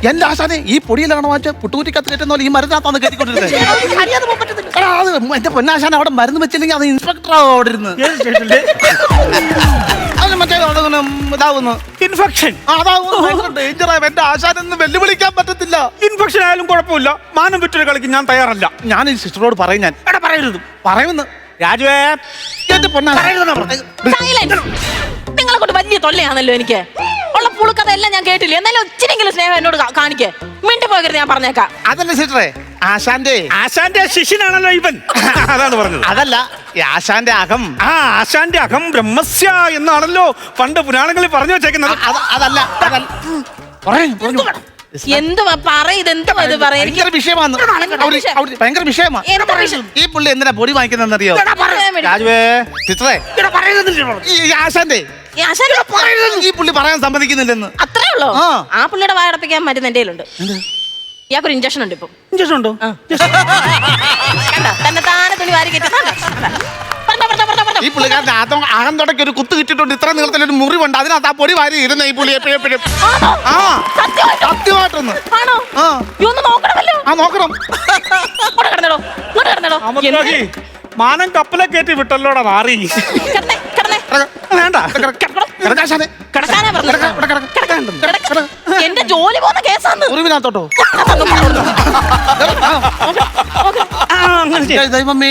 എന്റെ ആശാനെ ഈ പൊടിയിലാണ് വാങ്ങിച്ച പുട്ടുകുറ്റി കത്ത് കെട്ടുന്ന പോലെ ഈ മരുന്നിനകത്താണ് കെട്ടിക്കൊണ്ടിരുന്നത്. എന്റെ പൊന്നാശാൻ അവിടെ മരുന്ന് വെച്ചില്ലെങ്കിൽ അത് ഇൻസ്പെക്ടർ ആവും അവിടെ ഇരുന്ന്. അതിന് മറ്റേ ഇതാവുന്നു ഇൻഫെക്ഷൻ. ഡേഞ്ചറാണ്. എന്റെ ആശാനൊന്നും വെല്ലുവിളിക്കാൻ പറ്റത്തില്ല. ഇൻഫെക്ഷൻ ആയാലും കുഴപ്പമില്ല. മാനം വിറ്റൊരു കളിക്ക് ഞാൻ തയ്യാറല്ല. ഞാൻ ഈ സിസ്റ്ററോട് പറയും. ഞാൻ എടാ പറയരുത്. പറയുന്നു രാജുവേ എന്റെ പൊന്നാശാൻ നിങ്ങളെ കൊണ്ട് വലിയ തൊല്ലയാണല്ലോ എനിക്ക്. ഉള്ള പുളുക്കഥ ഞാൻ കേട്ടില്ല. എന്നാലും ഒച്ചിരിയെങ്കിലും സ്നേഹം എന്നോട് കാണിക്കേ. മിണ്ടി പോകരുത്, ഞാൻ പറഞ്ഞേക്കാം. അതല്ല സിസ്റ്ററെ, ആശാന്റെ ശിഷ്യനാണല്ലോ ഇവൻ. അതാണ് പറഞ്ഞത്. അതല്ല ആശാന്റെ അകം. ആശാന്റെ അകം ബ്രഹ്മസ്യ എന്നാണല്ലോ പണ്ട് പുരാണങ്ങളിൽ പറഞ്ഞു വെച്ചേക്കുന്നത്. അതല്ല എന്തുവാ പറയുന്നത്? ഭയങ്കര വിഷയമാണ്. ഭയങ്കര വിഷയമാണ്. ഈ പുള്ളി എന്തിനാ പൊടി വാങ്ങിക്കുന്നറിയോ? രാജുവേ സിസ്റ്ററെ ഈ ആശാന്റെ ഈ പുള്ളി പറയാൻ സമ്മതിക്കുന്നില്ലെന്ന്. അത്രേ ഉള്ളൂ. ആ പുള്ളിയുടെ വായടപ്പിക്കാൻ മരുന്ന് എന്റെ കയ്യിലുണ്ട്. ഇയാൾക്കൊരു ഇഞ്ചക്ഷൻ ഉണ്ട്. ഇപ്പൊ ഇഞ്ചക്ഷൻ ഉണ്ടോ? തന്നെ താനെ തുണി വാരി കയറ്റി. ഈ പുള്ളിക്കാരന്റെ അകം തുടക്കി ഒരു കുത്ത് കിട്ടിയിട്ടുണ്ട്. ഇത്ര നീളത്തിലൊരു മുറിവുണ്ട്. അതിനകത്ത് ആ പൊടി വാരി ഇരുന്ന ഈ പുള്ളി എപ്പോഴും. സത്യമായിട്ടൊന്ന് നോക്കണം. മാനം കപ്പലെ കയറ്റി വിട്ടല്ലോടാ മാറി. വേണ്ട എന്റെ ജോലി പോകുന്ന കേസാണ്. മുറിവിനകത്തോട്ടോ? ദൈവമേ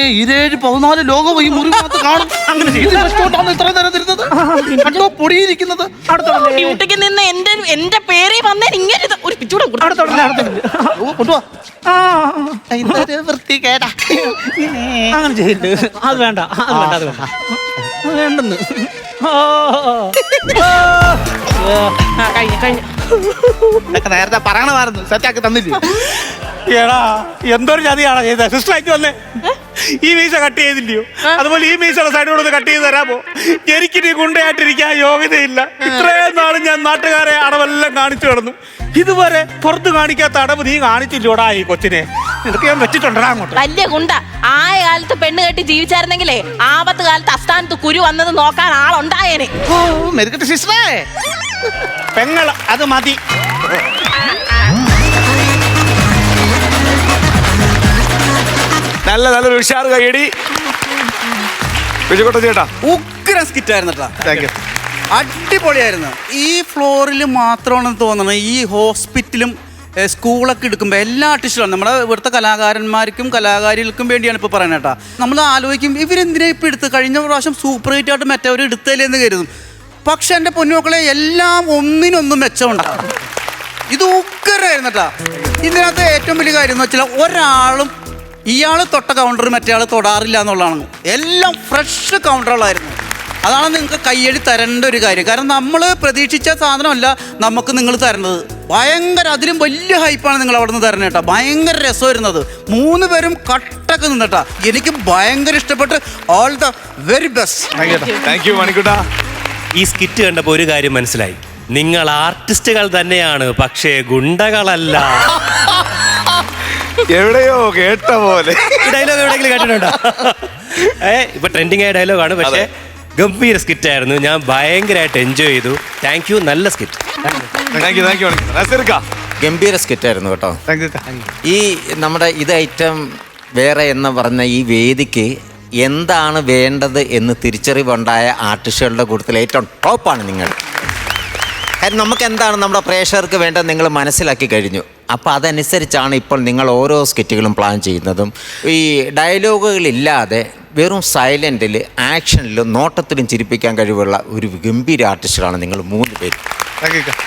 14 ലോകം ഈ മുറിവിനകത്ത് കാണും. ഇത്ര നേരം ഇരുന്നത് കണ്ടോ പൊടിയിരിക്കുന്നത്. ഡ്യൂട്ടിക്ക് നിന്ന് എന്റെ പേരെ വന്നേ ഇങ്ങനെ ഒരു പിച്ചൂടെ കൊണ്ടുപോവാ. വൃത്തി കേടാ. അങ്ങനെ ചെയ്യരുത്. അത് വേണ്ട, അത് വേണ്ട, അത് വേണ്ട, വേണ്ടെന്ന്. നേരത്തെ പറയണമായിരുന്നു. സെറ്റാക്കി തന്നില്ലേ? എടാ എന്തൊരു ചതിയാണോ ചെയ്തത്? സിസ്റ്റർ ആയിട്ട് വന്നേ. ഈ മീശ കട്ട് ചെയ്തില്ലയോ, അതുപോലെ ഈ മീശയുടെ സൈഡിലൂടെ ഒന്ന് കട്ട് ചെയ്ത് തരാമോ? എനിക്കിനി ഗുണ്ടയായിട്ടിരിക്കാൻ യോഗ്യതയില്ല. ഇത്രയും നാളും ഞാൻ നാട്ടുകാരെ അടവെല്ലാം കാണിച്ചു കിടന്നു, ഇതുവരെ പുറത്ത് കാണിക്കാത്ത അടവ് നീ കാണിച്ചില്ലോടാ ഈ കൊച്ചിനെ. നിനക്ക് ഞാൻ വെച്ചിട്ടുണ്ടടാ അങ്ങോട്ട്. വലിയ ഗുണ്ട ആയ കാലത്ത് പെണ്ണ് കെട്ടി ജീവിച്ചായിരുന്നെങ്കിലേ ആപത്ത് കാലത്ത് അസ്ഥാനത്ത് കുരു വന്നത് നോക്കാൻ ആളുണ്ടായേനെ. ഓ മെരുക്കട്ടെ സിസ്റ്ററേ, പെങ്ങൾ അത് മതി. നല്ലൊരു ഉഷാർ കൈയടി വിജയകോട്ട ചേട്ടാ. ഉഗ്ര സ്കിറ്റ് ആയിരുന്നു കേട്ടോ. Thank you. അടിപൊളിയായിരുന്നു. ഈ ഫ്ലോറിൽ മാത്രമാണെന്ന് തോന്നുന്നത്. ഈ ഹോസ്പിറ്റലും സ്കൂളൊക്കെ എടുക്കുമ്പോൾ എല്ലാ ആർട്ടിസ്റ്റുകളും നമ്മുടെ ഇവിടുത്തെ കലാകാരന്മാർക്കും കലാകാരികൾക്കും വേണ്ടിയാണ് ഇപ്പോൾ പറയുന്നത് കേട്ടോ. നമ്മൾ ആലോചിക്കും ഇവരെന്തിനാ ഇപ്പോൾ എടുത്ത്, കഴിഞ്ഞ പ്രാവശ്യം സൂപ്പർ ഹിറ്റ് ആയിട്ട് മറ്റവർ എടുത്തല്ലേ എന്ന് കരുതും. പക്ഷെ എൻ്റെ പൊന്നുമക്കളെ എല്ലാം ഒന്നിനൊന്നും മെച്ചമുണ്ടാകും. ഇത് ഉഗ്രായിരുന്നു കേട്ടോ. ഇതിനകത്ത് ഏറ്റവും വലിയ കാര്യം എന്ന് വെച്ചാൽ ഒരാളും ഇയാൾ തൊട്ട കൗണ്ടർ മറ്റേ ആൾ തൊടാറില്ല എന്നുള്ളതാണ്. എല്ലാം ഫ്രഷ് കൗണ്ടറുകളായിരുന്നു. അതാണ് നിങ്ങൾക്ക് കയ്യടി തരേണ്ട ഒരു കാര്യം. കാരണം നമ്മൾ പ്രതീക്ഷിച്ച സാധനമല്ല നമുക്ക് നിങ്ങൾ തരുന്നത്. ഭയങ്കര അതിലും വലിയ ഹൈപ്പാണ് നിങ്ങൾ അവിടെ നിന്ന് തരുന്നത് കേട്ടോ. ഭയങ്കര രസമായിരുന്നത്. 3 പേരും കട്ടൊക്കെ നിന്നിട്ടാ. എനിക്ക് ഭയങ്കര ഇഷ്ടപ്പെട്ട്. All the very best. Thank you മണിക്കുട്ടാ. ഈ സ്കിറ്റ് കണ്ടപ്പോൾ ഒരു കാര്യം മനസ്സിലായി, നിങ്ങൾ ആർട്ടിസ്റ്റുകൾ തന്നെയാണ്, പക്ഷേ ഗുണ്ടകളല്ല. എവിടെയോ കേട്ട പോലെ. ഈ ഡയലോഗ് എവിടെയെങ്കിലും കേട്ടിട്ടുണ്ടോ? ഇപ്പൊ ട്രെൻഡിങ് ആയ ഡയലോഗാണ്, പക്ഷേ ഗംഭീര സ്കിറ്റ് ആയിരുന്നു. ഞാൻ ഭയങ്കരമായിട്ട് എൻജോയ് ചെയ്തു. Thank you. നല്ല സ്കിറ്റ്. ഗംഭീര സ്കിറ്റായിരുന്നു കേട്ടോ. Thank you. ഈ നമ്മുടെ ഇത് ഐറ്റം വേറെ എന്ന് പറഞ്ഞ ഈ വേദിക്ക് എന്താണ് വേണ്ടത് എന്ന് തിരിച്ചറിവുണ്ടായ ആർട്ടിസ്റ്റുകളുടെ കൂട്ടത്തിൽ ഏറ്റവും ടോപ്പാണ് നിങ്ങൾ. കാര്യം നമുക്ക് എന്താണ് നമ്മുടെ പ്രേക്ഷകർക്ക് വേണ്ടത് നിങ്ങൾ മനസ്സിലാക്കി കഴിഞ്ഞു. അപ്പോൾ അതനുസരിച്ചാണ് ഇപ്പോൾ നിങ്ങൾ ഓരോ സ്കിറ്റുകളും പ്ലാൻ ചെയ്യുന്നതും. ഈ ഡയലോഗുകളില്ലാതെ വെറും സൈലൻറ്റിൽ ആക്ഷനിലും നോട്ടത്തിലും ചിരിപ്പിക്കാൻ കഴിവുള്ള ഒരു ഗംഭീര ആർട്ടിസ്റ്റുകളാണ് നിങ്ങൾ 3 പേര്.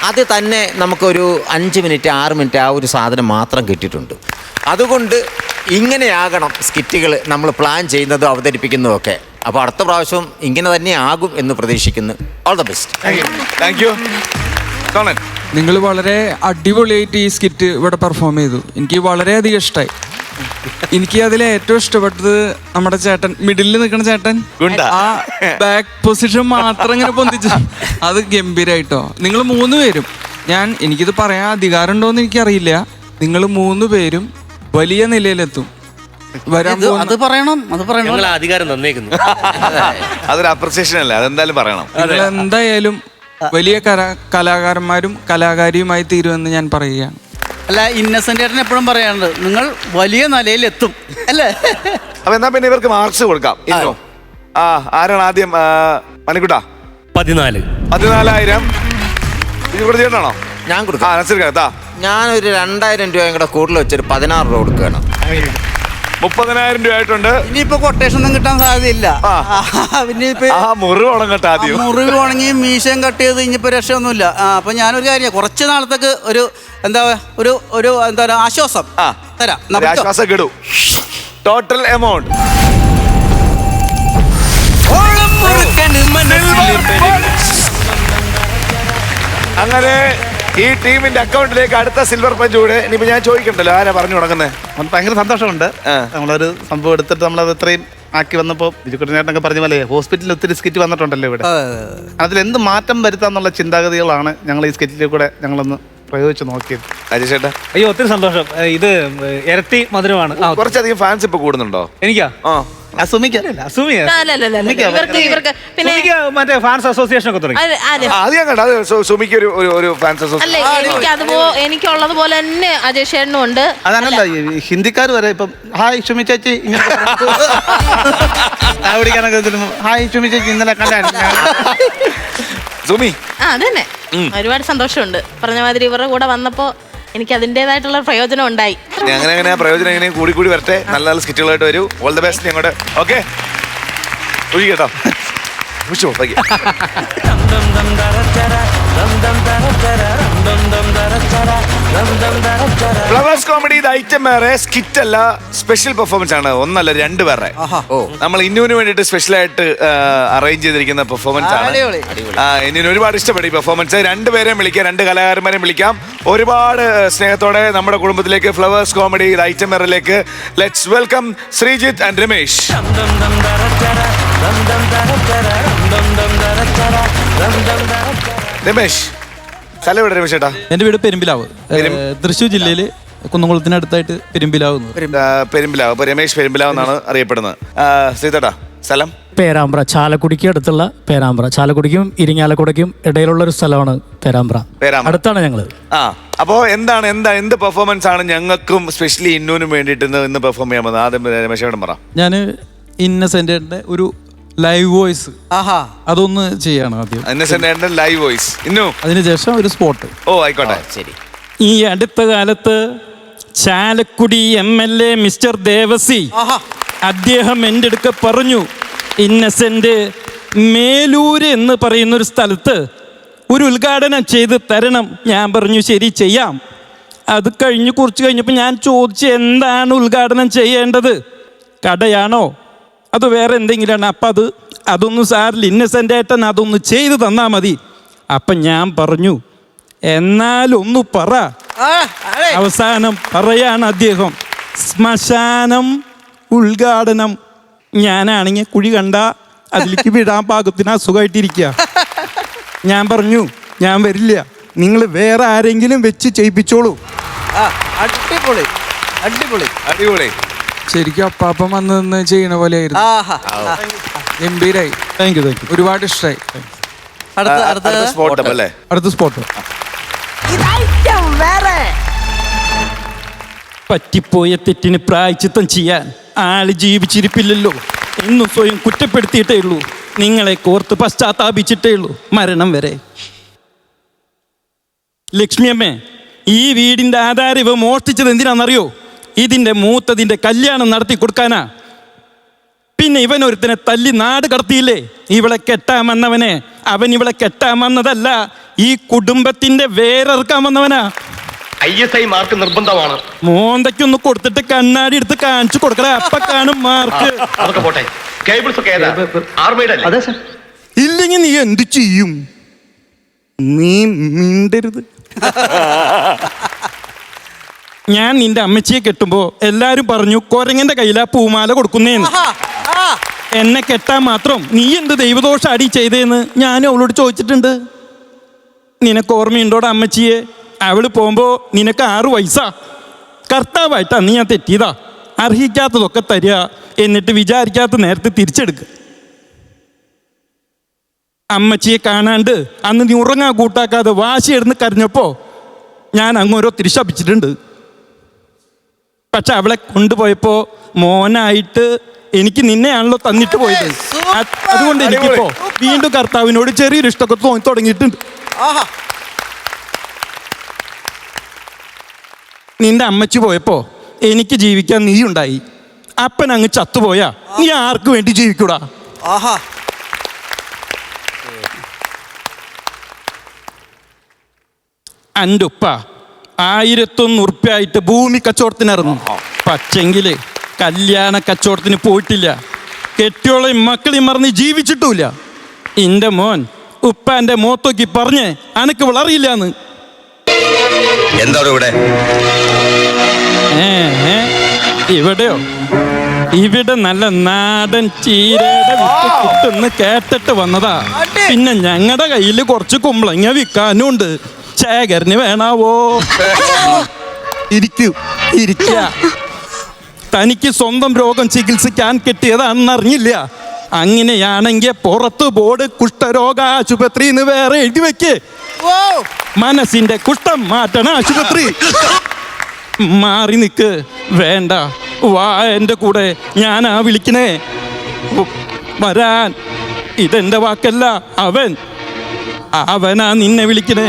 അത് തന്നെ നമുക്കൊരു 5 മിനിറ്റ് 6 മിനിറ്റ് ആ ഒരു സാധനം മാത്രം കിട്ടിയിട്ടുണ്ട്. അതുകൊണ്ട് ഇങ്ങനെയാകണം സ്കിറ്റുകൾ നമ്മൾ പ്ലാൻ ചെയ്യുന്നതും അവതരിപ്പിക്കുന്നതും ഒക്കെ. അപ്പോൾ അടുത്ത പ്രാവശ്യം ഇങ്ങനെ തന്നെ ആകും എന്ന് പ്രതീക്ഷിക്കുന്നു. All the best. Thank U. നിങ്ങൾ വളരെ അടിപൊളിയായിട്ട് ഈ സ്കിറ്റ് ഇവിടെ പെർഫോം ചെയ്തു. എനിക്ക് വളരെയധികം ഇഷ്ടമായി. എനിക്ക് അതിൽ ഏറ്റവും ഇഷ്ടപ്പെട്ടത് നമ്മുടെ ചേട്ടൻ, മിഡിലിൽ നിൽക്കുന്ന ചേട്ടൻ, ആ ബാക്ക് പൊസിഷൻ മാത്രം ഇങ്ങനെ പൊന്തിച്ചു. അത് ഗംഭീരായിട്ടോ. നിങ്ങൾ 3 പേരും, എനിക്കിത് പറയാൻ അധികാരം ഉണ്ടോയെന്ന് എനിക്കറിയില്ല, നിങ്ങൾ 3 പേരും വലിയ നിലയിലെത്തും. അത് പറയണം. ഞങ്ങൾ അധികാരം തന്നേക്കുന്നു. അതൊരു അപ്രിസിയേഷൻ അല്ലേ, അതെന്തായാലും പറയണം. നിങ്ങൾ എന്തായാലും വലിയ കലാകാരന്മാരും കലാകാരിയുമായി തീരുമെന്ന് ഞാൻ പറയുകയാണ്. അല്ല, ഇന്നസെന്റ് ഏട്ടൻ എപ്പോഴും പറയാറുണ്ട് നിങ്ങൾ വലിയ നിലയിലെത്തും അല്ലേ. അപ്പൊ എന്നാ പിന്നെ ഇവർക്ക് മാർക്സ് കൊടുക്കാം. ആരാണ് ആദ്യം? മണിക്കുട്ടാ. 14. 14,000 ചേട്ടനാണോ? ഞാൻ കൊടുക്കാം. ഞാനൊരു 2,000 രൂപയും കൂടെ കൂടുതൽ വെച്ചൊരു 16 രൂപ കൊടുക്കുകയാണ്. 30,000 രൂപ ആയിട്ടുണ്ട്. ഇനിയിപ്പോ കൊട്ടേഷൻ ഒന്നും കിട്ടാൻ സാധ്യതയില്ല. പിന്നെ മുറിവ് ഉണങ്ങട്ടെ ആദ്യം. മുറിവ് ഉണങ്ങി മീശയും കട്ട് ചെയ്ത് ഇനിയിപ്പോ രക്ഷയൊന്നുമില്ല. അപ്പൊ ഞാനൊരു കാര്യം, കുറച്ച് നാളത്തേക്ക് ഒരു ആശ്വാസം തരാം. ആശ്വാസം കിടൂ. ടോട്ടൽ എമൗണ്ട് അങ്ങനെ ഈ ടീമിന്റെ അക്കൗണ്ടിലേക്ക് അടുത്ത സിൽവർ പഞ്ച് കൂടെ. ഇനിയിപ്പോ ഞാൻ ചോദിക്കണ്ടല്ലോ, ആരാ പറഞ്ഞു തുടങ്ങുന്നത്? ഭയങ്കര സന്തോഷമുണ്ട്. നമ്മളൊരു സംഭവം എടുത്തിട്ട് നമ്മളത് ഇത്രയും ആക്കി വന്നപ്പോൾ ബിജുക്കുട്ടനേട്ടനൊക്കെ പറഞ്ഞ പോലെ ഹോസ്പിറ്റലിൽ ഒത്തിരി സ്കിറ്റ് വന്നിട്ടുണ്ടല്ലോ ഇവിടെ. അതിലെന്ത് മാറ്റം വരുത്താന്നുള്ള ചിന്താഗതികളാണ് ഞങ്ങൾ ഈ സ്കിറ്റിൽ കൂടെ ഞങ്ങളൊന്ന് പ്രയോഗിച്ച് നോക്കിയത്. രാജേഷേട്ടാ. അയ്യോ, ഒത്തിരി സന്തോഷം. ഇത് ഇരട്ടി മധുരമാണ്. കുറച്ചധികം ഫാൻസ് ഇപ്പൊ കൂടുന്നുണ്ടോ? എനിക്കാ മറ്റേ ഫാൻസ് അസോസിയേഷൻ ഒക്കെ തുടങ്ങി. സുമിക്ക് ഒരു ഫാൻസ് അസോസിയേഷൻ എനിക്കുള്ളതുപോലെ തന്നെ അജയ് ചേട്ടനും ഉണ്ട്. അതാണല്ലോ ഹിന്ദിക്കാർ വരെ ഇപ്പം ഹായ് ഷുമി ചേച്ചി ഹായ് ഷുമി ചേച്ചി ഇന്നലെ കണ്ടായിരുന്നു സുമി. അതന്നെ ഒരുപാട് സന്തോഷമുണ്ട്. പറഞ്ഞ മാതിരി ഇവരുടെ കൂടെ വന്നപ്പോ എനിക്ക് അതിൻ്റെതായിട്ടുള്ള പ്രയോജനം ഉണ്ടായി. അങ്ങനെ പ്രയോജനം ഇങ്ങനെ കൂടി വരട്ടെ. നല്ല നല്ല സ്കിറ്റുകളായിട്ട് വരൂ. All the best. ഞങ്ങളുടെ ഓക്കെ കേട്ടോ. വിഷു പയ്യെ. ഫ്ലവേഴ്സ് കോമഡി ഇത് ഐറ്റം വേറെ, സ്കിറ്റ് അല്ല, സ്പെഷ്യൽ പെർഫോമൻസ് ആണ്. ഒന്നല്ല, രണ്ട് പേരെ നമ്മൾ ഇന്നുവിന് വേണ്ടിയിട്ട് സ്പെഷ്യൽ ആയിട്ട് അറേഞ്ച് ചെയ്തിരിക്കുന്ന പെർഫോമൻസ് ആണ്. ഇന്നിന് ഒരുപാട് ഇഷ്ടപ്പെട്ടു ഈ പെർഫോമൻസ്. രണ്ടുപേരെയും വിളിക്കാം, രണ്ട് കലാകാരന്മാരെയും വിളിക്കാം. ഒരുപാട് സ്നേഹത്തോടെ നമ്മുടെ കുടുംബത്തിലേക്ക് ഫ്ലവേഴ്സ് കോമഡി ഇത് ഐറ്റം വേറിലേക്ക് let's welcome Sreejith and Ramesh. Ramesh, സ്ഥലം എവിടെ രമേശ് ചേട്ടാ? എൻ്റെ വീട് പെരുമ്പിലാവ്, തൃശ്ശൂർ ജില്ലയിൽ കുന്നംകുളത്തിനടുത്തായിട്ട് പെരുമ്പിലാവ്. പെരുമ്പിലാവ്. അപ്പൊ രമേശ് പെരുമ്പിലാവ് എന്നാണ് അറിയപ്പെടുന്നത്. സീതേട്ടാ, സ്ഥലം? പേരാമ്പ്ര, ചാലക്കുടിക്ക് അടുത്തുള്ള പേരാമ്പ്ര. ചാലക്കുടിക്കും ഇരിങ്ങാലക്കുടയ്ക്കും ഇടയിലുള്ള ഒരു സ്ഥലമാണ് പേരാമ്പ്ര. അടുത്താണ് ഞങ്ങള്. അപ്പോ എന്ത് പെർഫോമൻസ് ആണ് ഞങ്ങൾക്കും സ്പെഷ്യലി ഇന്നൂനും വേണ്ടിയിട്ട് ഇന്ന് പെർഫോം ചെയ്യാൻ പോകുന്നത്? ആദ്യം രമേശോടും പറ. ഞാൻ ഇന്നസെന്റിന്റെ ഒരു ലൈവ് വോയിസ് അതൊന്ന് ചെയ്യണം ആദ്യം. ഇന്നസെന്റിന്റെ ലൈവ് വോയിസ് ഇന്നു, അതിനുശേഷം ഒരു സ്പോട്ട്. ആയിക്കോട്ടെ, ശരി. ഈ അടുത്ത കാലത്ത് ചാലക്കുടി MLA മിസ്റ്റർ ദേവസി അദ്ദേഹം എൻ്റെ അടുക്ക പറഞ്ഞു, ഇന്നസെന്റ് മേലൂര് എന്ന് പറയുന്ന ഒരു സ്ഥലത്ത് ഒരു ഉദ്ഘാടനം ചെയ്ത് തരണം. ഞാൻ പറഞ്ഞു ശരി, ചെയ്യാം. അത് കുറച്ച് കഴിഞ്ഞപ്പോൾ ഞാൻ ചോദിച്ചു, എന്താണ് ഉദ്ഘാടനം ചെയ്യേണ്ടത്? കടയാണോ അത് വേറെ എന്തെങ്കിലുമാണ്? അപ്പം അതൊന്നും സാറിൽ ഇന്നസെൻ്റ് ഏട്ടൻ അതൊന്ന് ചെയ്ത് തന്നാൽ മതി. അപ്പം ഞാൻ പറഞ്ഞു, എന്നാലൊന്നു പറ. അവസാനം പറയാണ് അദ്ദേഹം, ശ്മശാനം ഉദ്ഘാടനം. ഞാനാണെങ്കിൽ കുഴി കണ്ട അതിലേക്ക് വിടാൻ പാകത്തിന് അസുഖമായിട്ടിരിക്കുക. ഞാൻ പറഞ്ഞു, ഞാൻ വരില്ല, നിങ്ങൾ വേറെ ആരെങ്കിലും വെച്ച് ചെയ്യിപ്പിച്ചോളൂ. അടിപൊളി അടിപൊളി അടിപൊളി. ശരിക്കും അപ്പാപ്പം വന്ന് നിന്ന് ചെയ്യണ പോലെ ആയിരുന്നു. ഗംഭീരായി. Thank you. ഒരുപാട് ഇഷ്ടമായി. അടുത്ത സ്പോട്ട് അല്ലേ? അടുത്ത സ്പോട്ട്. പറ്റിപ്പോയ തെറ്റിന് പ്രായച്ചിത്തം ചെയ്യാൻ ആള് ജീവിച്ചിരിപ്പില്ലല്ലോ എന്നും സ്വയം കുറ്റപ്പെടുത്തിയിട്ടേ ഉള്ളൂ. നിങ്ങളെ കോർത്ത് പശ്ചാത്താപിച്ചിട്ടേ ഉള്ളൂ മരണം വരെ. ലക്ഷ്മിയമ്മേ, ഈ വീടിൻ്റെ ആധാരം ഇവ മോഷ്ടിച്ചത് എന്തിനാണെന്നറിയോ? ഇതിൻ്റെ മൂത്തതിൻ്റെ കല്യാണം നടത്തി കൊടുക്കാനാ. പിന്നെ ഇവനൊരുത്തനെ തല്ലി നാട് കടത്തിയില്ലേ? ഇവളെ കെട്ടാൻ വന്നവനെ. അവൻ ഇവളെ കെട്ടാൻ വന്നതല്ല, ഈ കുടുംബത്തിൻ്റെ വേരെറുക്കാൻ വന്നവനാ. ISI മാർക്ക് നിർബന്ധമാണ്. മോന്തയ്ക്കൊന്ന് കൊടുത്തിട്ട് കണ്ണാടി എടുത്ത് കാണിച്ചു കൊടുക്കണ, അപ്പൊ കാണും മാർക്ക്. അതൊക്കെ പോട്ടെ, കേബിൾസ് ഒക്കെ ഏതാ? ആർമൈഡ് അല്ലേ? അതെ സർ. ഇല്ലെങ്കിൽ നീ എന്ത് ചെയ്യും? നീ മിണ്ടരുത്. ഞാൻ നിന്റെ അമ്മച്ചിയെ കെട്ടുമ്പോ എല്ലാരും പറഞ്ഞു കൊരങ്ങന്റെ കയ്യിലാ പൂമാല കൊടുക്കുന്നേന്ന്. എന്നെ കെട്ടാൻ മാത്രം നീ എന്ത് ദൈവദോഷം അടി ചെയ്തേന്ന് ഞാനും അവളോട് ചോദിച്ചിട്ടുണ്ട്. നിനക്ക് ഓർമ്മയുണ്ടോടെ അമ്മച്ചിയെ? അവള് പോകുമ്പോ നിനക്ക് 6 വയസ്സാ. കർത്താവായിട്ട് അന്ന് ഞാൻ തെറ്റിയതാ. അർഹിക്കാത്തതൊക്കെ തരിക, എന്നിട്ട് വിചാരിക്കാത്ത നേരത്തെ തിരിച്ചെടുക്കുക. അമ്മച്ചിയെ കാണാണ്ട് അന്ന് നീ ഉറങ്ങാൻ കൂട്ടാക്കാതെ വാശിയെടുന്ന് കരഞ്ഞപ്പോ ഞാൻ അങ്ങോരോ തിരിശപിച്ചിട്ടുണ്ട്. പക്ഷെ അവളെ കൊണ്ടുപോയപ്പോ മോനായിട്ട് എനിക്ക് നിന്നെയാണല്ലോ തന്നിട്ട് പോയത്. അതുകൊണ്ട് എനിക്കിപ്പോ വീണ്ടും കർത്താവിനോട് ചെറിയൊരു ഇഷ്ടമൊക്കെ തോന്നി തുടങ്ങിയിട്ടുണ്ട്. നിന്റെ അമ്മച്ചി പോയപ്പോ എനിക്ക് ജീവിക്കാൻ നീ ഉണ്ടായി. അപ്പൻ അങ്ങ് ചത്തുപോയാ നീ ആർക്ക് വേണ്ടി ജീവിക്കൂടാ? എൻ്റെ ഉപ്പ 1,001 ഉറുപ്പ്യായിട്ട് ഭൂമി കച്ചവടത്തിനിറങ്ങും. പക്ഷെങ്കില് കല്യാണ കച്ചവടത്തിന് പോയിട്ടില്ല. കെട്ടിയോളെയും മക്കളെയും മറന്ന് ജീവിച്ചിട്ടുമില്ല. എൻ്റെ മോൻ ഉപ്പാൻ്റെ മോത്തോക്കി പറഞ്ഞ് അനക്ക് വളറിയില്ലാന്ന്. എന്താ ഇവിടെ? ഇവിടെയോ? ഇവിടെ നല്ല നാടൻ ചീരയുടെ വിത്ത് കിട്ടുന്ന് കേട്ടിട്ട് വന്നതാ. പിന്നെ ഞങ്ങളുടെ കയ്യിൽ കുറച്ച് കുമ്പളങ്ങ വിൽക്കാനും ഉണ്ട്. ശേഖരന് വേണാവോ? ഇരിക്ക. തനിക്ക് സ്വന്തം രോഗം ചികിത്സിക്കാൻ കിട്ടിയതാണെന്നറിഞ്ഞില്ല. അങ്ങനെയാണെങ്കിൽ പുറത്ത് ബോർഡ് കുഷ്ഠരോഗ ആശുപത്രി എന്ന് വേറെ എഴുതി വെക്ക്. മനസ്സിന്റെ കുഷ്ഠം മാറ്റണ ആശുപത്രി. മാറി നിക്ക്. വേണ്ട, വാ എൻ്റെ കൂടെ. ഞാനാ വിളിക്കണേ വരാൻ. ഇതെന്റെ വാക്കല്ല, അവനാ നിന്നെ വിളിക്കണേ.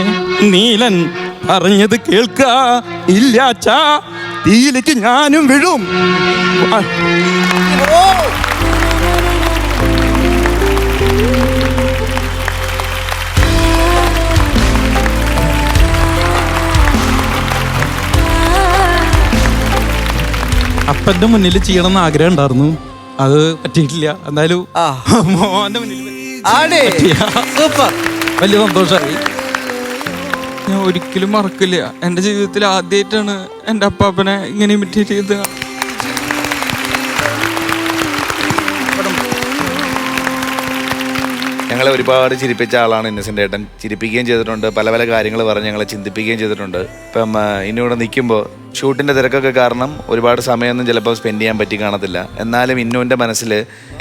നീലൻ പറഞ്ഞത് കേൾക്ക. ഇല്ലാച്ചാ തീയിലേക്ക് ഞാനും വീഴും. അപ്പൻ്റെ മുന്നിൽ ചെയ്യണമെന്ന് ആഗ്രഹം ഉണ്ടായിരുന്നു, അത് പറ്റിയിട്ടില്ല. എന്തായാലും മോന്റെ മുന്നിൽ സൂപ്പർ, വലിയ സന്തോഷമായി. ഞാൻ ഒരിക്കലും മറക്കില്ല. എൻ്റെ ജീവിതത്തിൽ ആദ്യമായിട്ടാണ് എൻ്റെ അപ്പാപ്പനെ ഇങ്ങനെ ഇമിറ്റേറ്റ് ചെയ്ത്. ഞങ്ങളെ ഒരുപാട് ചിരിപ്പിച്ച ആളാണ് ഇന്നസെൻ്റ് ഏട്ടൻ. ചിരിപ്പിക്കുകയും ചെയ്തിട്ടുണ്ട്, പല പല കാര്യങ്ങൾ പറഞ്ഞ് ഞങ്ങളെ ചിന്തിപ്പിക്കുകയും ചെയ്തിട്ടുണ്ട്. ഇപ്പം ഇന്നിവിടെ നിൽക്കുമ്പോൾ ഷൂട്ടിൻ്റെ തിരക്കൊക്കെ കാരണം ഒരുപാട് സമയമൊന്നും ചിലപ്പോൾ സ്പെൻഡ് ചെയ്യാൻ പറ്റി കാണത്തില്ല. എന്നാലും ഇന്നുവിൻ്റെ മനസ്സിൽ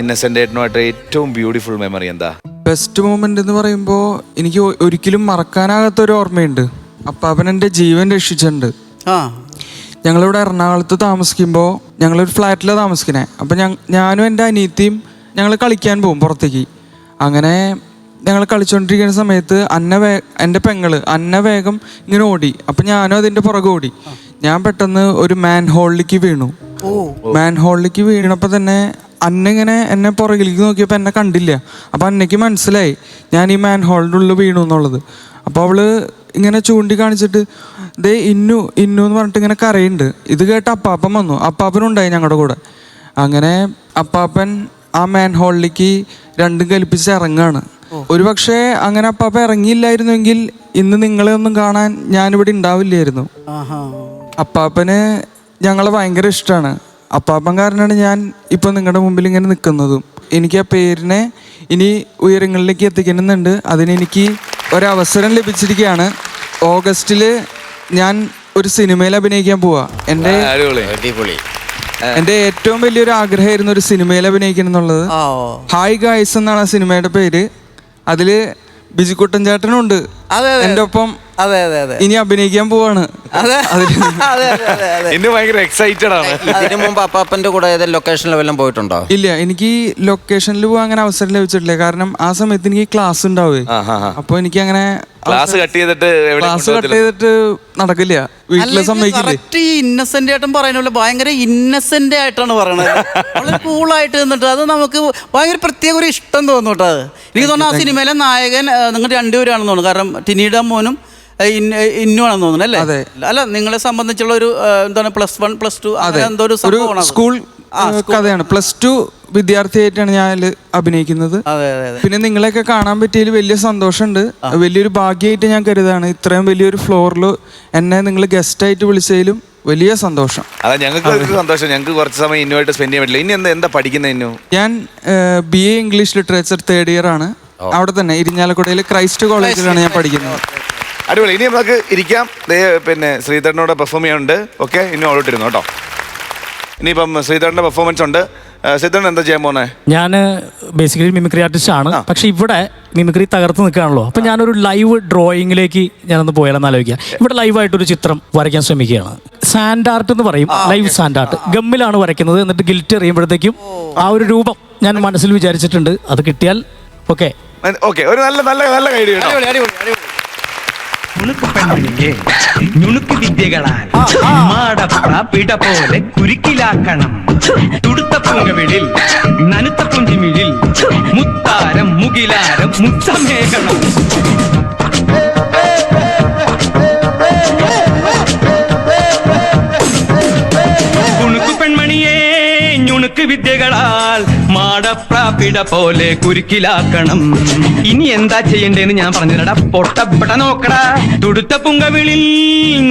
ഇന്നസെൻ്റ് ഏട്ടനുമായിട്ട് ഏറ്റവും ബ്യൂട്ടിഫുൾ മെമ്മറി എന്താ? ബെസ്റ്റ് മൊമെന്റ് എന്ന് പറയുമ്പോൾ എനിക്ക് ഒരിക്കലും മറക്കാനാകാത്തൊരു ഓർമ്മയുണ്ട്. അപ്പാപ്പൻ എൻ്റെ ജീവൻ രക്ഷിച്ചിട്ടുണ്ട്. ഞങ്ങളിവിടെ എറണാകുളത്ത് താമസിക്കുമ്പോൾ ഞങ്ങളൊരു ഫ്ലാറ്റിലാണ് താമസിക്കുന്നത്. അപ്പം ഞാനും എൻ്റെ അനിയത്തിയും ഞങ്ങൾ കളിക്കാൻ പോകും പുറത്തേക്ക്. അങ്ങനെ ഞങ്ങൾ കളിച്ചുകൊണ്ടിരിക്കുന്ന സമയത്ത് എൻ്റെ പെങ്ങള് അന്ന വേഗം ഇങ്ങനെ ഓടി. അപ്പം ഞാനും അതിൻ്റെ പുറകെ ഓടി. ഞാൻ പെട്ടെന്ന് ഒരു മാൻ ഹോളിലേക്ക് വീണു. മാൻ ഹോളിലേക്ക് വീണപ്പോൾ തന്നെ അന്ന ഇങ്ങനെ എന്നെ പുറകിലേക്ക് നോക്കിയപ്പോൾ എന്നെ കണ്ടില്ല. അപ്പം അന്നയ്ക്ക് മനസ്സിലായി ഞാൻ ഈ മാൻ ഹോളിൻ്റെ ഉള്ളിൽ വീണു എന്നുള്ളത്. അപ്പോൾ അവള് ഇങ്ങനെ ചൂണ്ടിക്കാണിച്ചിട്ട് ദേ ഇന്നു എന്ന് പറഞ്ഞിട്ട് ഇങ്ങനെ കരയുണ്ട്. ഇത് കേട്ട് അപ്പാപ്പൻ വന്നു. അപ്പാപ്പനുണ്ടായി ഞങ്ങളുടെ കൂടെ. അങ്ങനെ അപ്പാപ്പൻ ആ മാൻ ഹോളിലേക്ക് രണ്ടും കൽപ്പിച്ച് ഇറങ്ങാണ്. ഒരു പക്ഷേ അങ്ങനെ അപ്പാപ്പ ഇറങ്ങിയില്ലായിരുന്നെങ്കിൽ ഇന്ന് നിങ്ങളെ ഒന്നും കാണാൻ ഞാനിവിടെ ഉണ്ടാവില്ലായിരുന്നു. അപ്പാപ്പന് ഞങ്ങളെ ഭയങ്കര ഇഷ്ടമാണ്. അപ്പാപ്പൻ കാരണമാണ് ഞാൻ ഇപ്പം നിങ്ങളുടെ മുമ്പിൽ ഇങ്ങനെ നിൽക്കുന്നതും. എനിക്ക് ആ പേരിനെ ഇനി ഉയരങ്ങളിലേക്ക് എത്തിക്കുന്നുണ്ട്. അതിനെനിക്ക് ഒരവസരം ലഭിച്ചിരിക്കുകയാണ്. ഓഗസ്റ്റിൽ ഞാൻ ഒരു സിനിമയിൽ അഭിനയിക്കാൻ പോവാ. എൻ്റെ ഏറ്റവും വലിയൊരു ആഗ്രഹമായിരുന്നു ഒരു സിനിമയിൽ അഭിനയിക്കണം എന്നുള്ളത്. ഹായ് ഗായ്സ് എന്നാണ് ആ സിനിമയുടെ പേര്. അതില് ബിജുക്കുട്ടൻ ചേട്ടനുണ്ട് എൻ്റെ ഒപ്പം. ഇനി അഭിനയിക്കാൻ പോവാണ്. ഭയങ്കര എക്സൈറ്റഡ് ആണ്. ഇതിനു മുമ്പ് അപ്പാപ്പന്റെ കൂടെ ഏതെങ്കിലും ലൊക്കേഷനിൽ വല്ലതും പോയിട്ടുണ്ടോ? ഇല്ല, എനിക്ക് ലൊക്കേഷനിൽ പോകാൻ അങ്ങനെ അവസരം ലഭിച്ചിട്ടില്ല. കാരണം ആ സമയത്ത് എനിക്ക് ക്ലാസ് ഉണ്ടാവേ. അപ്പൊ എനിക്ക് അങ്ങനെ ക്ലാസ് കട്ട് ചെയ്തിട്ട് നടക്കില്ല. വീട്ടിലെ സമ്മതിക്കില്ലേ? ഇന്നസെന്റ് ആയിട്ടും പറയുന്ന ഭയങ്കര ഇന്നസെന്റ് ആയിട്ടാണ് പറയണത്. വളരെ കൂളായിട്ട് നിന്നിട്ട് അത് നമുക്ക് ഭയങ്കര പ്രത്യേക ഒരു ഇഷ്ടം തോന്നും കേട്ടോ. എനിക്ക് തോന്നുന്നു ആ സിനിമയിലെ നായകൻ നിങ്ങൾ രണ്ടുപേരാണെന്ന് തോന്നുന്നു. കാരണം ടിനിയുടെ മോനും ഇന്നുവാണെന്ന് തോന്നുന്നു അല്ലേ? അല്ല, നിങ്ങളെ സംബന്ധിച്ചുള്ള ഒരു എന്താണ് +1 +2 എന്തോ ഒരു സ്കൂൾ കഥയാണ്. +2 വിദ്യാർത്ഥിയായിട്ടാണ് ഞാൻ അഭിനയിക്കുന്നത്. പിന്നെ നിങ്ങളെയൊക്കെ കാണാൻ പറ്റിയതിൽ വലിയ സന്തോഷമുണ്ട്. വലിയൊരു ഭാഗ്യമായിട്ട് ഞാൻ കരുതാണ്. ഇത്രയും വലിയൊരു ഫ്ലോറിൽ എന്നെ നിങ്ങൾ ഗസ്റ്റായിട്ട് വിളിച്ചതിലും വലിയ സന്തോഷം. അതെ, ഞങ്ങൾക്ക് സന്തോഷം. ഞങ്ങൾക്ക് കുറച്ച് സമയം ഇന്നുമായിട്ട് സ്പെൻഡ് ചെയ്യാൻ പറ്റില്ല. ഇനി എന്താ പഠിക്കുന്നത് ഇന്നു? ഞാൻ BA English literature 3rd year ആണ്. അവിടെ തന്നെ ഇരിഞ്ഞാലക്കുടയിൽ ക്രൈസ്റ്റ് കോളേജിലാണ് ഞാൻ പഠിക്കുന്നത്. അടിപൊളി. ഇനി നമുക്ക് ഇരിക്കാം. പിന്നെ ശ്രീധരനോട് പെർഫോം ചെയ്യാനുണ്ട്. ഓക്കെ, ഇനി ഓളോട്ടിരുന്നു കേട്ടോ. ഇനിയിപ്പം ശ്രീധരൻ്റെ പെർഫോമൻസ് ഉണ്ട്. ശ്രീധരൻ എന്താ ചെയ്യാൻ പോകുന്നത്? ഞാൻ ബേസിക്കലി മിമിക്രി ആർട്ടിസ്റ്റ് ആണ്. പക്ഷെ ഇവിടെ മിമിക്രി തകർത്ത് നിൽക്കുകയാണല്ലോ. അപ്പം ഞാനൊരു ലൈവ് ഡ്രോയിങ്ങിലേക്ക് ഞാനൊന്ന് പോയാലെന്ന് ആലോചിക്കുക. ഇവിടെ ലൈവായിട്ടൊരു ചിത്രം വരയ്ക്കാൻ ശ്രമിക്കുകയാണ്. സാൻഡ് ആർട്ട് എന്ന് പറയും. ലൈവ് സാൻഡ് ആർട്ട് ഗമ്മിലാണ് വരയ്ക്കുന്നത്. എന്നിട്ട് ഗിൽറ്റ് എറിയുമ്പോഴത്തേക്കും ആ ഒരു രൂപം ഞാൻ മനസ്സിൽ വിചാരിച്ചിട്ടുണ്ട്. അത് കിട്ടിയാൽ ഓക്കെ. ഒരു നല്ല ഐഡിയ. നുണുക്ക് വിദ്യകളാൽ മാടപ്ര പിട പോലെ കുരുക്കിലാക്കണം. തുടുത്ത പൂങ്കവിളിൽ നനുത്ത പുഞ്ചിമിഴിൽ മുത്താരം മുകിലാരം മുത്തമേകണം. കുണുക്കു പെൺമണിയേ ഞുണുക്ക് വിദ്യകളാൽ മാടപ്രാപിട പോലെ കുരുക്കിലാക്കണം. ഇനി എന്താ ചെയ്യണ്ടേന്ന് ഞാൻ പറഞ്ഞില്ലടാ. പൊട്ടപ്പെട്ട നോക്കടാ. തുടുത്ത പുങ്കവിളിൽ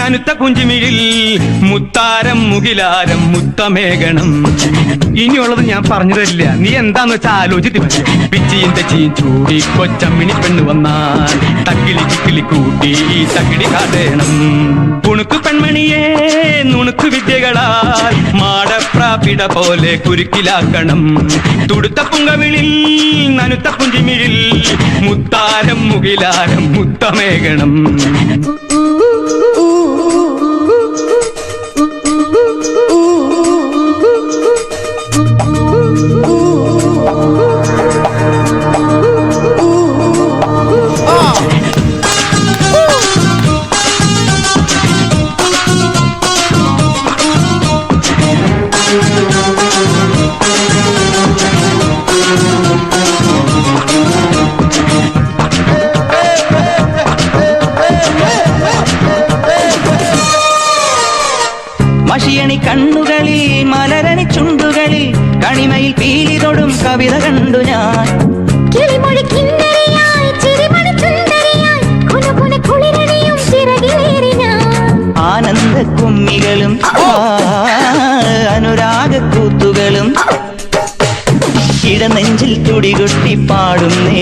നനുത്ത പുഞ്ചിമിഴിൽ മുത്താരം മുകിലാരം മുത്തമേകണം. ഇനിയുള്ളത് ഞാൻ പറഞ്ഞു തരില്ല. നീ എന്താന്ന് വെച്ചാൽ ആലോചിച്ച് പിച്ചിയും തെച്ചിയും ചൂടി കൊച്ചമ്മിണി പെണ്ണ് വന്നാൽ തക്കിളി ചിക്കിളി കൂട്ടി തക്കിടി കാട്ടേണം. കുണുക്കു പെൺമണിയേ നുണുക്കു വിദ്യകളാൽ മാടപ്രാപിട പോലെ കുരുക്കിലാക്കണം. തുടുത്ത പുങ്കവിളിൽ നനുത്ത പുഞ്ചിമിഴിൽ മുത്താരം മുകിലാരം മുത്തമേകണം.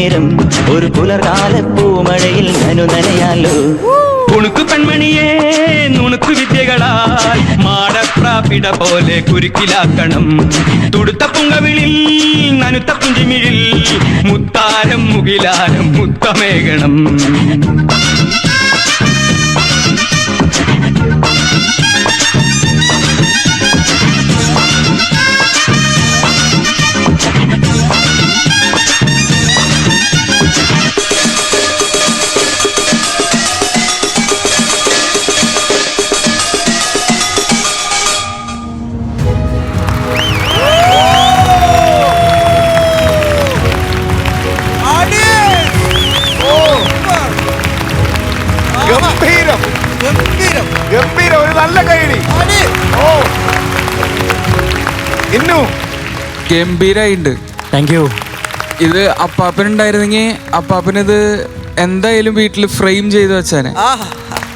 നേരം ഒരു പുലർകാല പൂമഴയിൽ നനയാലോ. കുണുക്കു പെൺമണിയെ നുണുക്കു വിദ്യകളാൽ മാടപ്രാപിട പോലെ കുരുക്കിലാക്കണം. തുടുത്ത പുങ്കവിളിൽ നനുത്ത പുഞ്ചിമിഴിൽ മുത്താരം മുകിലാരം മുത്തമേകണം. ഗംഭീരം, ഒരു നല്ല കൈയടി. ഓ ഇന്നു ഗംഭീരായിട്ടുണ്ട്. Thank you. ഇത് അപ്പാപ്പനുണ്ടായിരുന്നെങ്കിൽ അപ്പാപ്പനിത് എന്തായാലും വീട്ടിൽ ഫ്രെയിം ചെയ്ത് വെച്ചാനെ.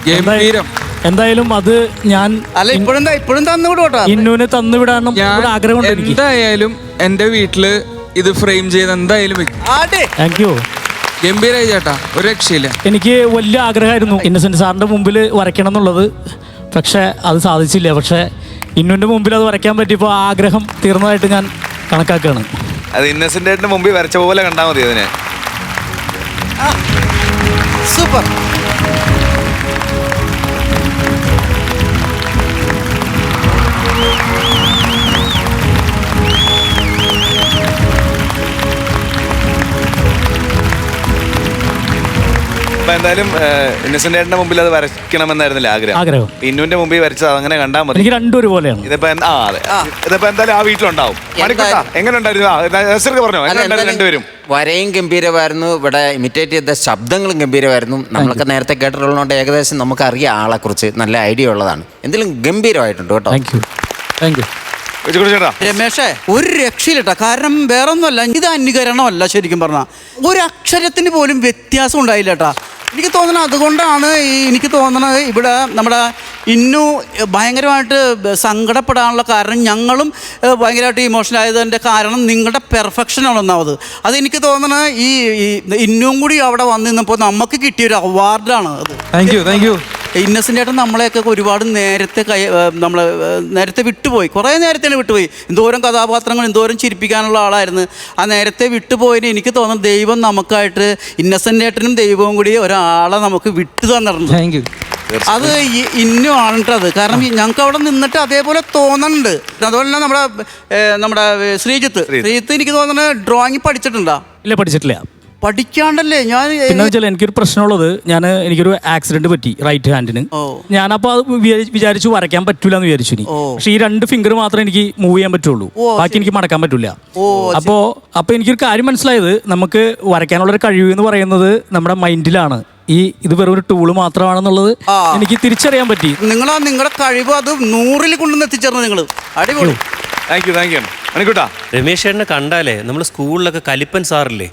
ഗംഭീരം. എന്തായാലും അത് ഞാൻ അല്ല ഇപ്പോഴും തന്നുവിടോട്ടോ. ഇന്നുവിന് തന്നുവിടാനും ആഗ്രഹമുണ്ട് എനിക്ക്. എന്തായാലും എൻ്റെ വീട്ടില് ഇത് ഫ്രെയിം ചെയ്ത് എന്തായാലും വെക്കും. Thank you. ഗംഭീരായി ചേട്ടാ, ഒരു രക്ഷയില്ല. എനിക്ക് വലിയ ആഗ്രഹമായിരുന്നു ഇന്നസെന്റ് സാറിന്റെ മുമ്പിൽ വരയ്ക്കണം എന്നുള്ളത്, പക്ഷെ അത് സാധിച്ചില്ല. പക്ഷെ ഇന്നുവിന്റെ മുമ്പിൽ അത് വരയ്ക്കാൻ പറ്റിയപ്പോൾ ആഗ്രഹം തീർന്നതായിട്ട് ഞാൻ കണക്കാക്കുകയാണ്. അത് ഇന്നസെന്റിന്റെ മുമ്പിൽ വരച്ച പോലെ കണ്ടാൽ മതി അതിനെ. സൂപ്പർ. അപ്പൊ എന്തായാലും ഇന്നസെന്റിന്റെ മുമ്പിൽ അത് വരയ്ക്കണമെന്നായിരുന്നില്ല ആഗ്രഹം. ഇന്നുവിന്റെ മുമ്പിൽ വരച്ചത് അങ്ങനെ കണ്ടാൽ മതി. എനിക്ക് രണ്ടും ഒരുപോലെയാണ്. ഇതിപ്പോ അതെ, ഇതിപ്പോ എന്തായാലും ആ വീട്ടിലുണ്ടാവും. മണിക്കുട്ടാ എങ്ങനെ ഉണ്ടായിരുന്നു? പറഞ്ഞോ, രണ്ടുപേരും വരയും ഗംഭീരമായിരുന്നു. ഇവിടെ ഇമിറ്റേറ്റ് ചെയ്ത ശബ്ദങ്ങളും ഗംഭീരമായിരുന്നു. നമ്മളൊക്കെ നേരത്തെ കേട്ടിട്ടുള്ളതുകൊണ്ട് ഏകദേശം നമുക്കറിയാം ആളെക്കുറിച്ച്, നല്ല ഐഡിയ ഉള്ളതാണ്. എന്തെങ്കിലും ഗംഭീരമായിട്ടുണ്ട് കേട്ടോ. Thank you. രമേഷേ, ഒരു രക്ഷയില്ലട്ടാ. കാരണം വേറൊന്നുമല്ല, ഇത് അനുകരണമല്ല. ശരിക്കും പറഞ്ഞാൽ ഒരു അക്ഷരത്തിന് പോലും വ്യത്യാസം ഉണ്ടായില്ല കേട്ടാ. എനിക്ക് തോന്നണം അതുകൊണ്ടാണ് എനിക്ക് തോന്നണത് ഇവിടെ നമ്മുടെ ഇന്നു ഭയങ്കരമായിട്ട് സങ്കടപ്പെടാനുള്ള കാരണം, ഞങ്ങളും ഭയങ്കരമായിട്ട് ഇമോഷണൽ ആയതിൻ്റെ കാരണം നിങ്ങളുടെ പെർഫെക്ഷനാണ് ഒന്നാമത്. അതെനിക്ക് തോന്നണത് ഈ ഇന്നും കൂടി അവിടെ വന്നു നിന്നപ്പോൾ നമുക്ക് കിട്ടിയൊരു അവാർഡാണ് അത്. Thank you. ഇന്നസെൻ്റ് ആയിട്ട് നമ്മളെയൊക്കെ ഒരുപാട് നേരത്തെ വിട്ടുപോയി, കുറേ നേരത്തെ വിട്ടുപോയി. എന്തോരം കഥാപാത്രങ്ങൾ, എന്തോരം ചിരിപ്പിക്കാനുള്ള ആളായിരുന്നു. ആ നേരത്തെ വിട്ടുപോയതിന് എനിക്ക് തോന്നുന്നു ദൈവം നമുക്കായിട്ട് ഇന്നസെൻ്റ് ഏട്ടനും ദൈവവും കൂടി ഒരാളെ നമുക്ക് വിട്ടു തന്നിട്ടുണ്ട്. അത് ഇന്നും ആണിട്ടത്. കാരണം ഞങ്ങൾക്ക് അവിടെ നിന്നിട്ട് അതേപോലെ തോന്നുന്നുണ്ട്. അതുപോലെ തന്നെ നമ്മുടെ ശ്രീജിത്ത് എനിക്ക് തോന്നുന്നത് ഡ്രോയിങ് പഠിച്ചിട്ടുണ്ടോ? ഇല്ല, പഠിച്ചിട്ടില്ല. പഠിക്കാണ്ടല്ലേ ഞാൻ. പിന്നെ വെച്ചാൽ എനിക്കൊരു പ്രശ്നമുള്ളത്, എനിക്കൊരു ആക്സിഡന്റ് പറ്റി റൈറ്റ് ഹാൻഡിന്. ഞാനപ്പോൾ അത് വിചാരിച്ചു വരയ്ക്കാൻ പറ്റൂല എന്ന് വിചാരിച്ചു. ഇനി പക്ഷെ ഈ 2 ഫിംഗർ മാത്രമേ എനിക്ക് മൂവ് ചെയ്യാൻ പറ്റുള്ളൂ, ബാക്കി എനിക്ക് മടക്കാൻ പറ്റൂല. അപ്പോൾ എനിക്കൊരു കാര്യം മനസ്സിലായത്, നമുക്ക് വരയ്ക്കാനുള്ളൊരു കഴിവ് എന്ന് പറയുന്നത് നമ്മുടെ മൈൻഡിലാണ്. ഇത് വെറും ഒരു ടൂള് മാത്രമാണെന്നുള്ളത് എനിക്ക് തിരിച്ചറിയാൻ പറ്റി. നിങ്ങളുടെ കഴിവ് അത് 100-ൽ കൊണ്ടുവന്ന് എത്തിച്ചേർന്നു നിങ്ങൾ. അടിപൊളി. Thank you. മണിക്കൂട്ടാ, രമേശ് ചേട്ടനെ കണ്ടാലേ നമ്മൾ സ്കൂളിലൊക്കെ കലിപ്പൻ സാറില്ലേ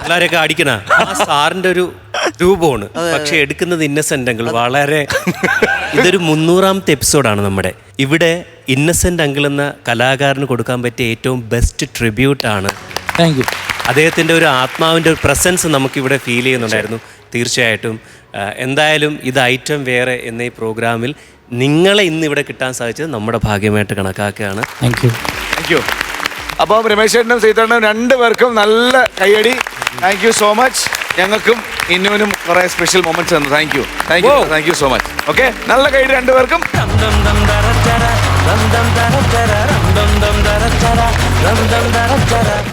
എല്ലാരെയൊക്കെ അടിക്കണ ആ സാറിന്റെ ഒരു രൂപമാണ്. പക്ഷെ എടുക്കുന്നത് ഇന്നസെന്റ് അങ്കിൾ. വളരെ ഇതൊരു 300ാമത്തെ എപ്പിസോഡാണ് നമ്മുടെ. ഇവിടെ ഇന്നസെന്റ് അങ്കിൾ എന്ന കലാകാരന് കൊടുക്കാൻ പറ്റിയ ഏറ്റവും ബെസ്റ്റ് ട്രിബ്യൂട്ടാണ്. Thank you. അദ്ദേഹത്തിൻ്റെ ഒരു ആത്മാവിൻ്റെ ഒരു പ്രസൻസ് നമുക്കിവിടെ ഫീൽ ചെയ്യുന്നുണ്ടായിരുന്നു. തീർച്ചയായിട്ടും എന്തായാലും ഇത് ഐറ്റം വേറെ എന്ന ഈ പ്രോഗ്രാമിൽ നിങ്ങളെ ഇന്ന് ഇവിടെ കിട്ടാൻ സാധിച്ചത് നമ്മുടെ ഭാഗ്യമായിട്ട് കണക്കാക്കുകയാണ്. Thank U. അപ്പം രമേശ് ചേട്ടനും സീതണ്ണനും 2 പേർക്കും നല്ല കയ്യടി. Thank you so much. ഞങ്ങൾക്കും ഇന്നുവിനും കുറെ സ്പെഷ്യൽ മൊമെന്റ്സ് തന്നു. Thank you so much. Okay, നല്ല കയ്യടി 2 പേർക്കും.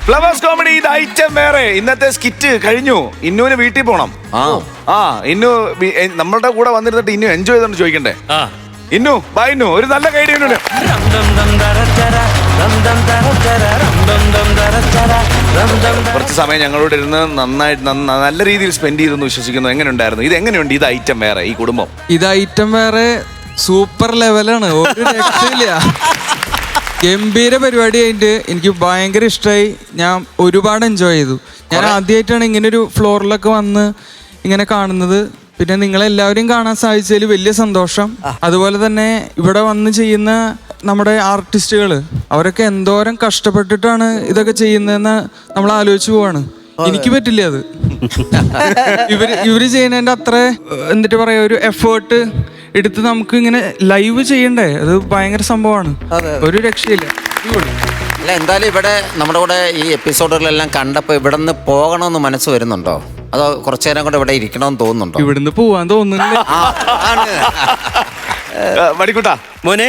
ഫ്ലവേഴ്സ് കോമഡി ഇത് ഐറ്റം വേറെ. ഇന്നത്തെ സ്കിറ്റ് കഴിഞ്ഞു. ഇന്നുവിന് വീട്ടിൽ പോണം. ഇന്നു നമ്മളുടെ കൂടെ വന്നിരുന്നിട്ട് ഇന്നു എൻജോയ് ചെയ്തോണ്ട് ചോദിക്കണ്ടേ? ഇന്നു ബൈ. ഇന്നു ഒരു നല്ല കൈഡി. കുറച്ച് സമയം ഞങ്ങളോട് ഇരുന്ന് നന്നായിട്ട് നല്ല രീതിയിൽ സ്പെൻഡ് ചെയ്തെന്ന് വിശ്വസിക്കുന്നു. എങ്ങനെ ഉണ്ടായിരുന്നു? ഇത് എങ്ങനെയുണ്ട് ഇത് ഐറ്റം വേറെ? ഈ കുടുംബം ഇത് ഐറ്റം വേറെ സൂപ്പർ ലെവലാണ്. ഒരു രക്ഷയില്ല. ഗംഭീര പരിപാടി ആയിട്ട് എനിക്ക് ഭയങ്കര ഇഷ്ടമായി. ഞാൻ ഒരുപാട് എൻജോയ് ചെയ്തു. ഞാൻ ആദ്യമായിട്ടാണ് ഇങ്ങനൊരു ഫ്ലോറിലൊക്കെ വന്ന് ഇങ്ങനെ കാണുന്നത്. പിന്നെ നിങ്ങളെല്ലാവരും കാണാൻ സാധിച്ചതിൽ വലിയ സന്തോഷം. അതുപോലെ തന്നെ ഇവിടെ വന്ന് ചെയ്യുന്ന നമ്മുടെ ആർട്ടിസ്റ്റുകൾ, അവരൊക്കെ എന്തോരം കഷ്ടപ്പെട്ടിട്ടാണ് ഇതൊക്കെ ചെയ്യുന്നതെന്ന് നമ്മൾ ആലോചിച്ച് പോവാണ്. എനിക്ക് പറ്റില്ല അത്. ഇവര് ചെയ്യുന്നതിന്റെ അത്ര എന്നിട്ട് പറയാ ഒരു എഫേർട്ട് എടുത്ത് നമുക്ക് ഇങ്ങനെ ലൈവ് ചെയ്യണ്ടേ, അത് ഭയങ്കര സംഭവമാണ്. ഒരു രക്ഷയില്ല. അല്ല, എന്തായാലും ഇവിടെ നമ്മുടെ കൂടെ ഈ എപ്പിസോഡുകളെല്ലാം കണ്ടപ്പോൾ ഇവിടെ നിന്ന് പോകണമെന്ന് മനസ്സ് വരുന്നുണ്ടോ, അതോ കുറച്ചു നേരം കൂടെ ഇവിടെ ഇരിക്കണമെന്ന് തോന്നുന്നുണ്ടോ? ഇവിടുന്ന് പോവാൻ തോന്നുന്നില്ല. മണിക്കുട്ടാ മോനെ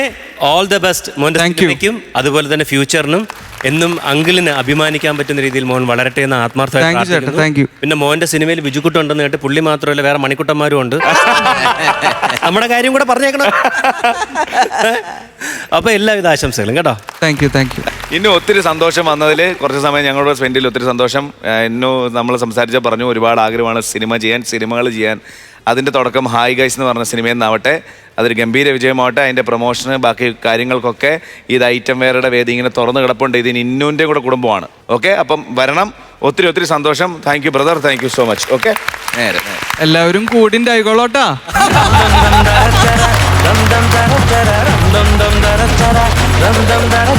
ഓൾ ദ ബെസ്റ്റ്. മോന്റെ സിനിമയ്ക്കും അതുപോലെ തന്നെ ഫ്യൂച്ചറിനും എന്നും അങ്കിളിന് അഭിമാനിക്കാൻ പറ്റുന്ന രീതിയിൽ മോൻ വളരട്ടെ എന്ന് ആത്മാർത്ഥമായി. പിന്നെ മോന്റെ സിനിമയിൽ ബിജുക്കുട്ടൻ ഉണ്ടെന്ന് കേട്ട് പുള്ളി മാത്രമല്ല വേറെ മണിക്കുട്ടന്മാരും ഉണ്ട്. നമ്മുടെ കാര്യം കൂടെ പറഞ്ഞേക്കണം. അപ്പൊ എല്ലാവിധ ആശംസകളും കേട്ടോ. Thank you. ഇന്നും ഒത്തിരി സന്തോഷം വന്നതിൽ, കുറച്ച് സമയം ഞങ്ങളുടെ സ്പെൻഡ് ചെയ്തതിൽ ഒത്തിരി സന്തോഷം. ഇന്നും നമ്മൾ സംസാരിച്ച പറഞ്ഞു ഒരുപാട് ആഗ്രഹമാണ് സിനിമകൾ ചെയ്യാൻ. അതിൻ്റെ തുടക്കം ഹായ് ഗൈസ് എന്ന് പറഞ്ഞ സിനിമയിൽ നിന്നാവട്ടെ, അതൊരു ഗംഭീര വിജയമാവട്ടെ. അതിൻ്റെ പ്രൊമോഷന് ബാക്കി കാര്യങ്ങൾക്കൊക്കെ ഇത് ഐറ്റം വെയറുടെ വേദി ഇങ്ങനെ തുറന്ന് കിടപ്പുണ്ട്. ഇതിന് ഇന്നുവിൻ്റെ കൂടെ കുടുംബമാണ്. ഓക്കെ, അപ്പം വരണം. ഒത്തിരി സന്തോഷം. Thank you brother, thank you so much. Okay, നേരെ എല്ലാവരും കൂടിൻ്റെ ആയിക്കോളോട്ടാ. dum dum dum dum dum dum dum dum dum dum dum dum